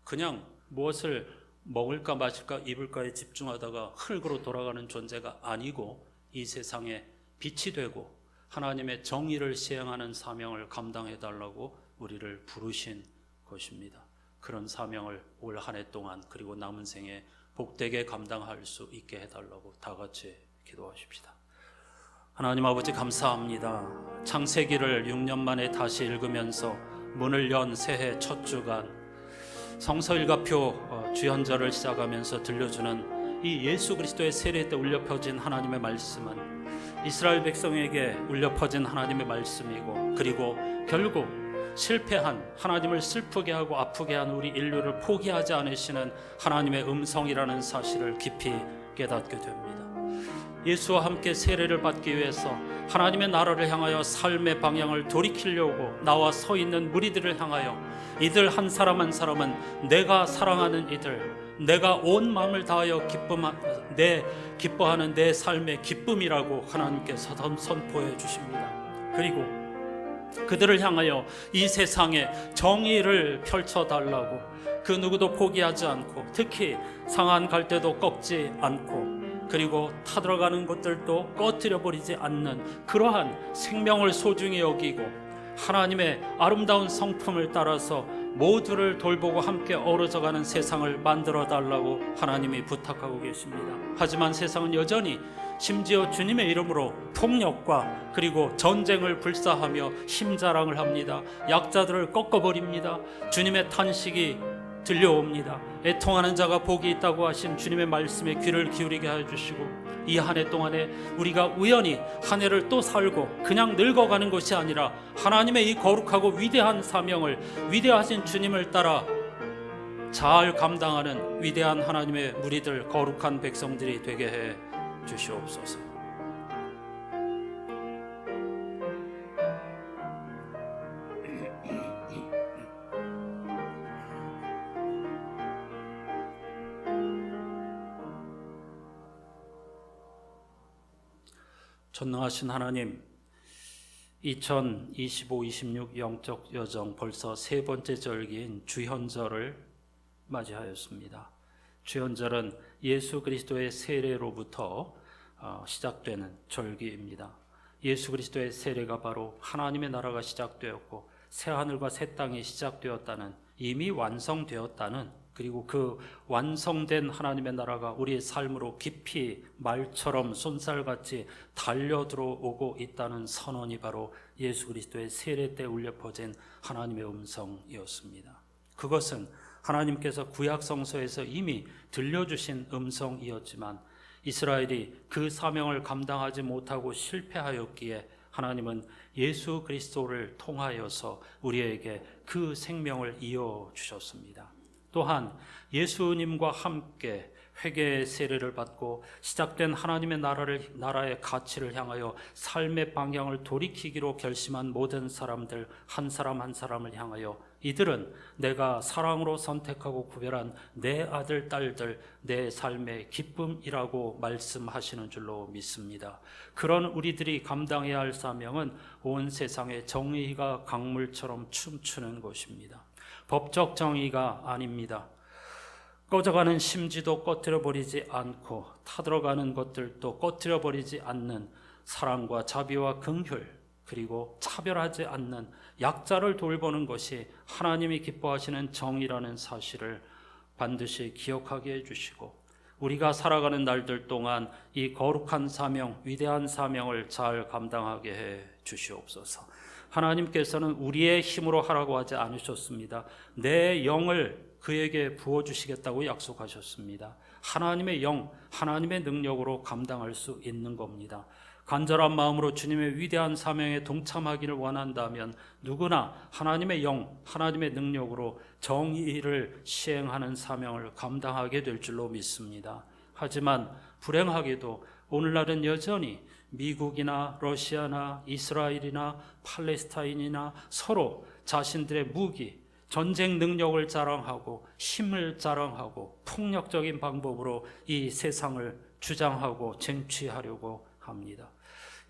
그냥 무엇을 먹을까 마실까 입을까에 집중하다가 흙으로 돌아가는 존재가 아니고 이 세상에 빛이 되고 하나님의 정의를 시행하는 사명을 감당해달라고 우리를 부르신 것입니다. 그런 사명을 올 한 해 동안 그리고 남은 생에 복되게 감당할 수 있게 해달라고 다 같이 기도하십시다. 하나님 아버지 감사합니다. 창세기를 6년 만에 다시 읽으면서 문을 연 새해 첫 주간 성서일가표 주연절을 시작하면서 들려주는 이 예수 그리스도의 세례 때 울려 퍼진 하나님의 말씀은 이스라엘 백성에게 울려 퍼진 하나님의 말씀이고 그리고 결국 실패한 하나님을 슬프게 하고 아프게 한 우리 인류를 포기하지 않으시는 하나님의 음성이라는 사실을 깊이 깨닫게 됩니다. 예수와 함께 세례를 받기 위해서 하나님의 나라를 향하여 삶의 방향을 돌이키려고 나와 서 있는 무리들을 향하여 이들 한 사람 한 사람은 내가 사랑하는 이들, 내가 온 마음을 다하여 기뻐하는 내 삶의 기쁨이라고 하나님께서 선포해 주십니다. 그리고 그들을 향하여 이 세상에 정의를 펼쳐달라고, 그 누구도 포기하지 않고 특히 상한 갈대도 꺾지 않고, 그리고 타들어가는 것들도 꺼뜨려 버리지 않는 그러한 생명을 소중히 여기고 하나님의 아름다운 성품을 따라서 모두를 돌보고 함께 어우러져가는 세상을 만들어 달라고 하나님이 부탁하고 계십니다. 하지만 세상은 여전히 심지어 주님의 이름으로 폭력과 그리고 전쟁을 불사하며 힘자랑을 합니다. 약자들을 꺾어버립니다. 주님의 탄식이 들려옵니다. 애통하는 자가 복이 있다고 하신 주님의 말씀에 귀를 기울이게 해주시고, 이 한 해 동안에 우리가 우연히 한 해를 또 살고 그냥 늙어가는 것이 아니라 하나님의 이 거룩하고 위대한 사명을 위대하신 주님을 따라 잘 감당하는 위대한 하나님의 무리들, 거룩한 백성들이 되게 해 주시옵소서. 전능하신 하나님, 2025-26 영적 여정 벌써 세 번째 절기인 주현절을 맞이하였습니다. 주현절은 예수 그리스도의 세례로부터 시작되는 절기입니다. 예수 그리스도의 세례가 바로 하나님의 나라가 시작되었고 새하늘과 새 땅이 시작되었다는, 이미 완성되었다는, 그리고 그 완성된 하나님의 나라가 우리의 삶으로 깊이 말처럼 쏜살같이 달려들어오고 있다는 선언이 바로 예수 그리스도의 세례 때 울려 퍼진 하나님의 음성이었습니다. 그것은 하나님께서 구약 성서에서 이미 들려주신 음성이었지만 이스라엘이 그 사명을 감당하지 못하고 실패하였기에 하나님은 예수 그리스도를 통하여서 우리에게 그 생명을 이어주셨습니다. 또한 예수님과 함께 회개의 세례를 받고 시작된 하나님의 나라의 가치를 향하여 삶의 방향을 돌이키기로 결심한 모든 사람들 한 사람 한 사람을 향하여 이들은 내가 사랑으로 선택하고 구별한 내 아들 딸들, 내 삶의 기쁨이라고 말씀하시는 줄로 믿습니다. 그런 우리들이 감당해야 할 사명은 온 세상에 정의가 강물처럼 춤추는 것입니다. 법적 정의가 아닙니다. 꺼져가는 심지도 꺼뜨려 버리지 않고 타들어가는 것들도 꺼뜨려 버리지 않는 사랑과 자비와 긍휼, 그리고 차별하지 않는 약자를 돌보는 것이 하나님이 기뻐하시는 정의라는 사실을 반드시 기억하게 해주시고, 우리가 살아가는 날들 동안 이 거룩한 사명, 위대한 사명을 잘 감당하게 해 주시옵소서. 하나님께서는 우리의 힘으로 하라고 하지 않으셨습니다. 내 영을 그에게 부어주시겠다고 약속하셨습니다. 하나님의 영, 하나님의 능력으로 감당할 수 있는 겁니다. 간절한 마음으로 주님의 위대한 사명에 동참하기를 원한다면 누구나 하나님의 영, 하나님의 능력으로 정의를 시행하는 사명을 감당하게 될 줄로 믿습니다. 하지만 불행하게도 오늘날은 여전히 미국이나 러시아나 이스라엘이나 팔레스타인이나 서로 자신들의 무기, 전쟁 능력을 자랑하고 힘을 자랑하고 폭력적인 방법으로 이 세상을 주장하고 쟁취하려고 합니다.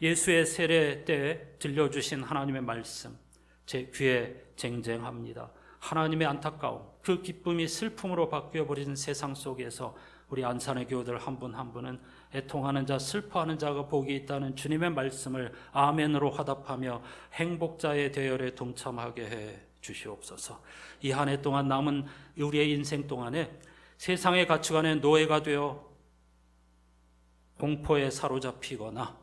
예수의 세례 때 들려주신 하나님의 말씀 제 귀에 쟁쟁합니다. 하나님의 안타까움, 그 기쁨이 슬픔으로 바뀌어버린 세상 속에서 우리 안산의 교우들 한 분 한 분은 애통하는 자, 슬퍼하는 자가 복이 있다는 주님의 말씀을 아멘으로 화답하며 행복자의 대열에 동참하게 해 주시옵소서. 이 한 해 동안 남은 우리의 인생 동안에 세상의 가치관에 노예가 되어 공포에 사로잡히거나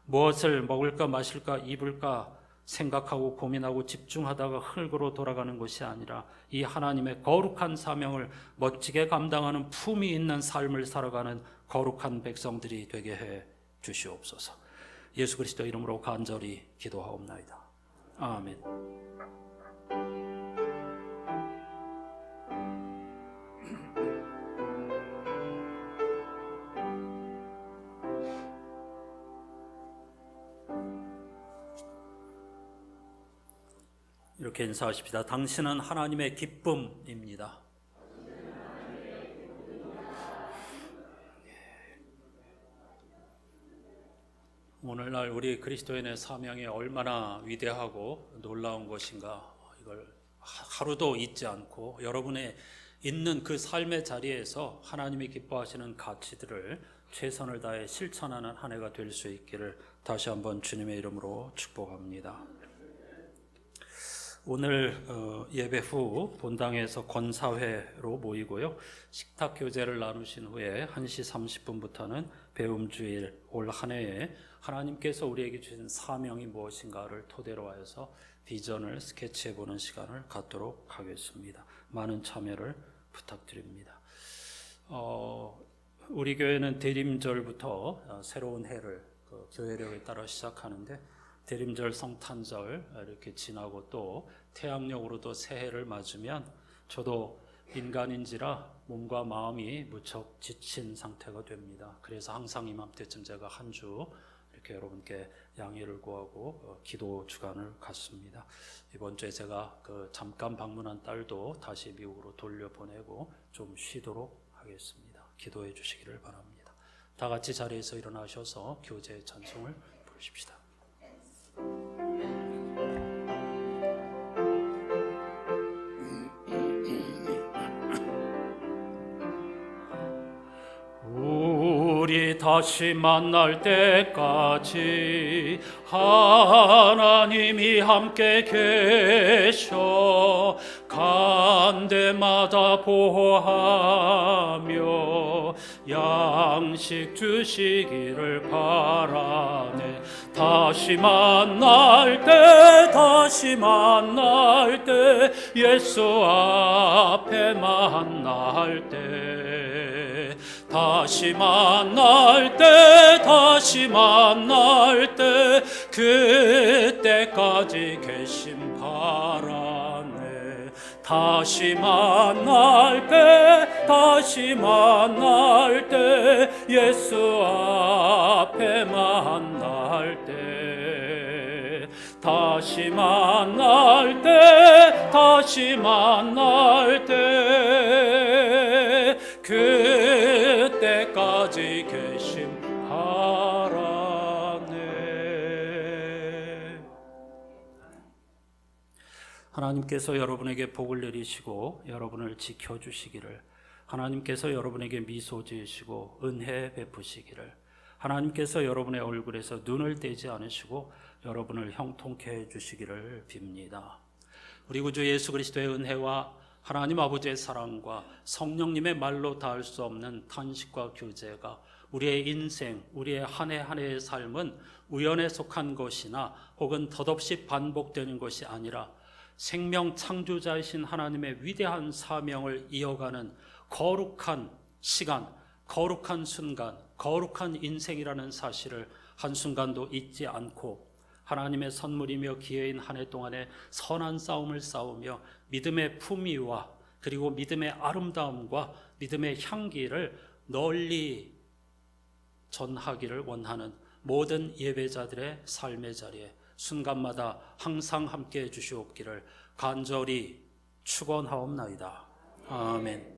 무엇을 먹을까 마실까 입을까 생각하고 고민하고 집중하다가 흙으로 돌아가는 것이 아니라 이 하나님의 거룩한 사명을 멋지게 감당하는 품이 있는 삶을 살아가는 거룩한 백성들이 되게 해 주시옵소서. 예수 그리스도 이름으로 간절히 기도하옵나이다. 아멘. 이렇게 인사하십시다. 당신은 하나님의 기쁨입니다. 오늘날 우리 그리스도인의 사명이 얼마나 위대하고 놀라운 것인가, 이걸 하루도 잊지 않고 여러분의 있는 그 삶의 자리에서 하나님이 기뻐하시는 가치들을 최선을 다해 실천하는 한 해가 될 수 있기를 다시 한번 주님의 이름으로 축복합니다. 오늘 예배 후 본당에서 권사회로 모이고요. 식탁 교제를 나누신 후에 1시 30분부터는 배움주일, 올 한 해에 하나님께서 우리에게 주신 사명이 무엇인가를 토대로 하여서 비전을 스케치해보는 시간을 갖도록 하겠습니다. 많은 참여를 부탁드립니다. 우리 교회는 대림절부터 새로운 해를 교회력에 따라 시작하는데, 대림절, 성탄절 이렇게 지나고 또 태양력으로도 새해를 맞으면 저도 인간인지라 몸과 마음이 무척 지친 상태가 됩니다. 그래서 항상 이맘때쯤 제가 한 주 이렇게 여러분께 양해를 구하고 기도 주간을 갖습니다. 이번 주에 제가 잠깐 방문한 딸도 다시 미국으로 돌려보내고 좀 쉬도록 하겠습니다. 기도해 주시기를 바랍니다. 다 같이 자리에서 일어나셔서 교제의 찬송을 부르십시다. 우리 다시 만날 때까지 하나님이 함께 계셔 간 데마다 보호하며 양식 주시기를 바라네. 다시 만날 때 예수 앞에 만날 때 다시 만날 때 그때까지 계심 바라네. 다시 만날 때 예수 앞에 만날 때 다시 만날 때 그때까지 계심 바라네. 하나님께서 여러분에게 복을 내리시고 여러분을 지켜주시기를, 하나님께서 여러분에게 미소 지으시고 은혜 베푸시기를, 하나님께서 여러분의 얼굴에서 눈을 떼지 않으시고 여러분을 형통케 해주시기를 빕니다. 우리 구주 예수 그리스도의 은혜와 하나님 아버지의 사랑과 성령님의 말로 닿을 수 없는 탄식과 교제가 우리의 인생, 우리의 한 해 한 해의 삶은 우연에 속한 것이나 혹은 덧없이 반복되는 것이 아니라 생명 창조자이신 하나님의 위대한 사명을 이어가는 거룩한 시간, 거룩한 순간, 거룩한 인생이라는 사실을 한순간도 잊지 않고 하나님의 선물이며 기회인 한 해 동안에 선한 싸움을 싸우며 믿음의 품위와 그리고 믿음의 아름다움과 믿음의 향기를 널리 전하기를 원하는 모든 예배자들의 삶의 자리에 순간마다 항상 함께해 주시옵기를 간절히 축원하옵나이다. 아멘.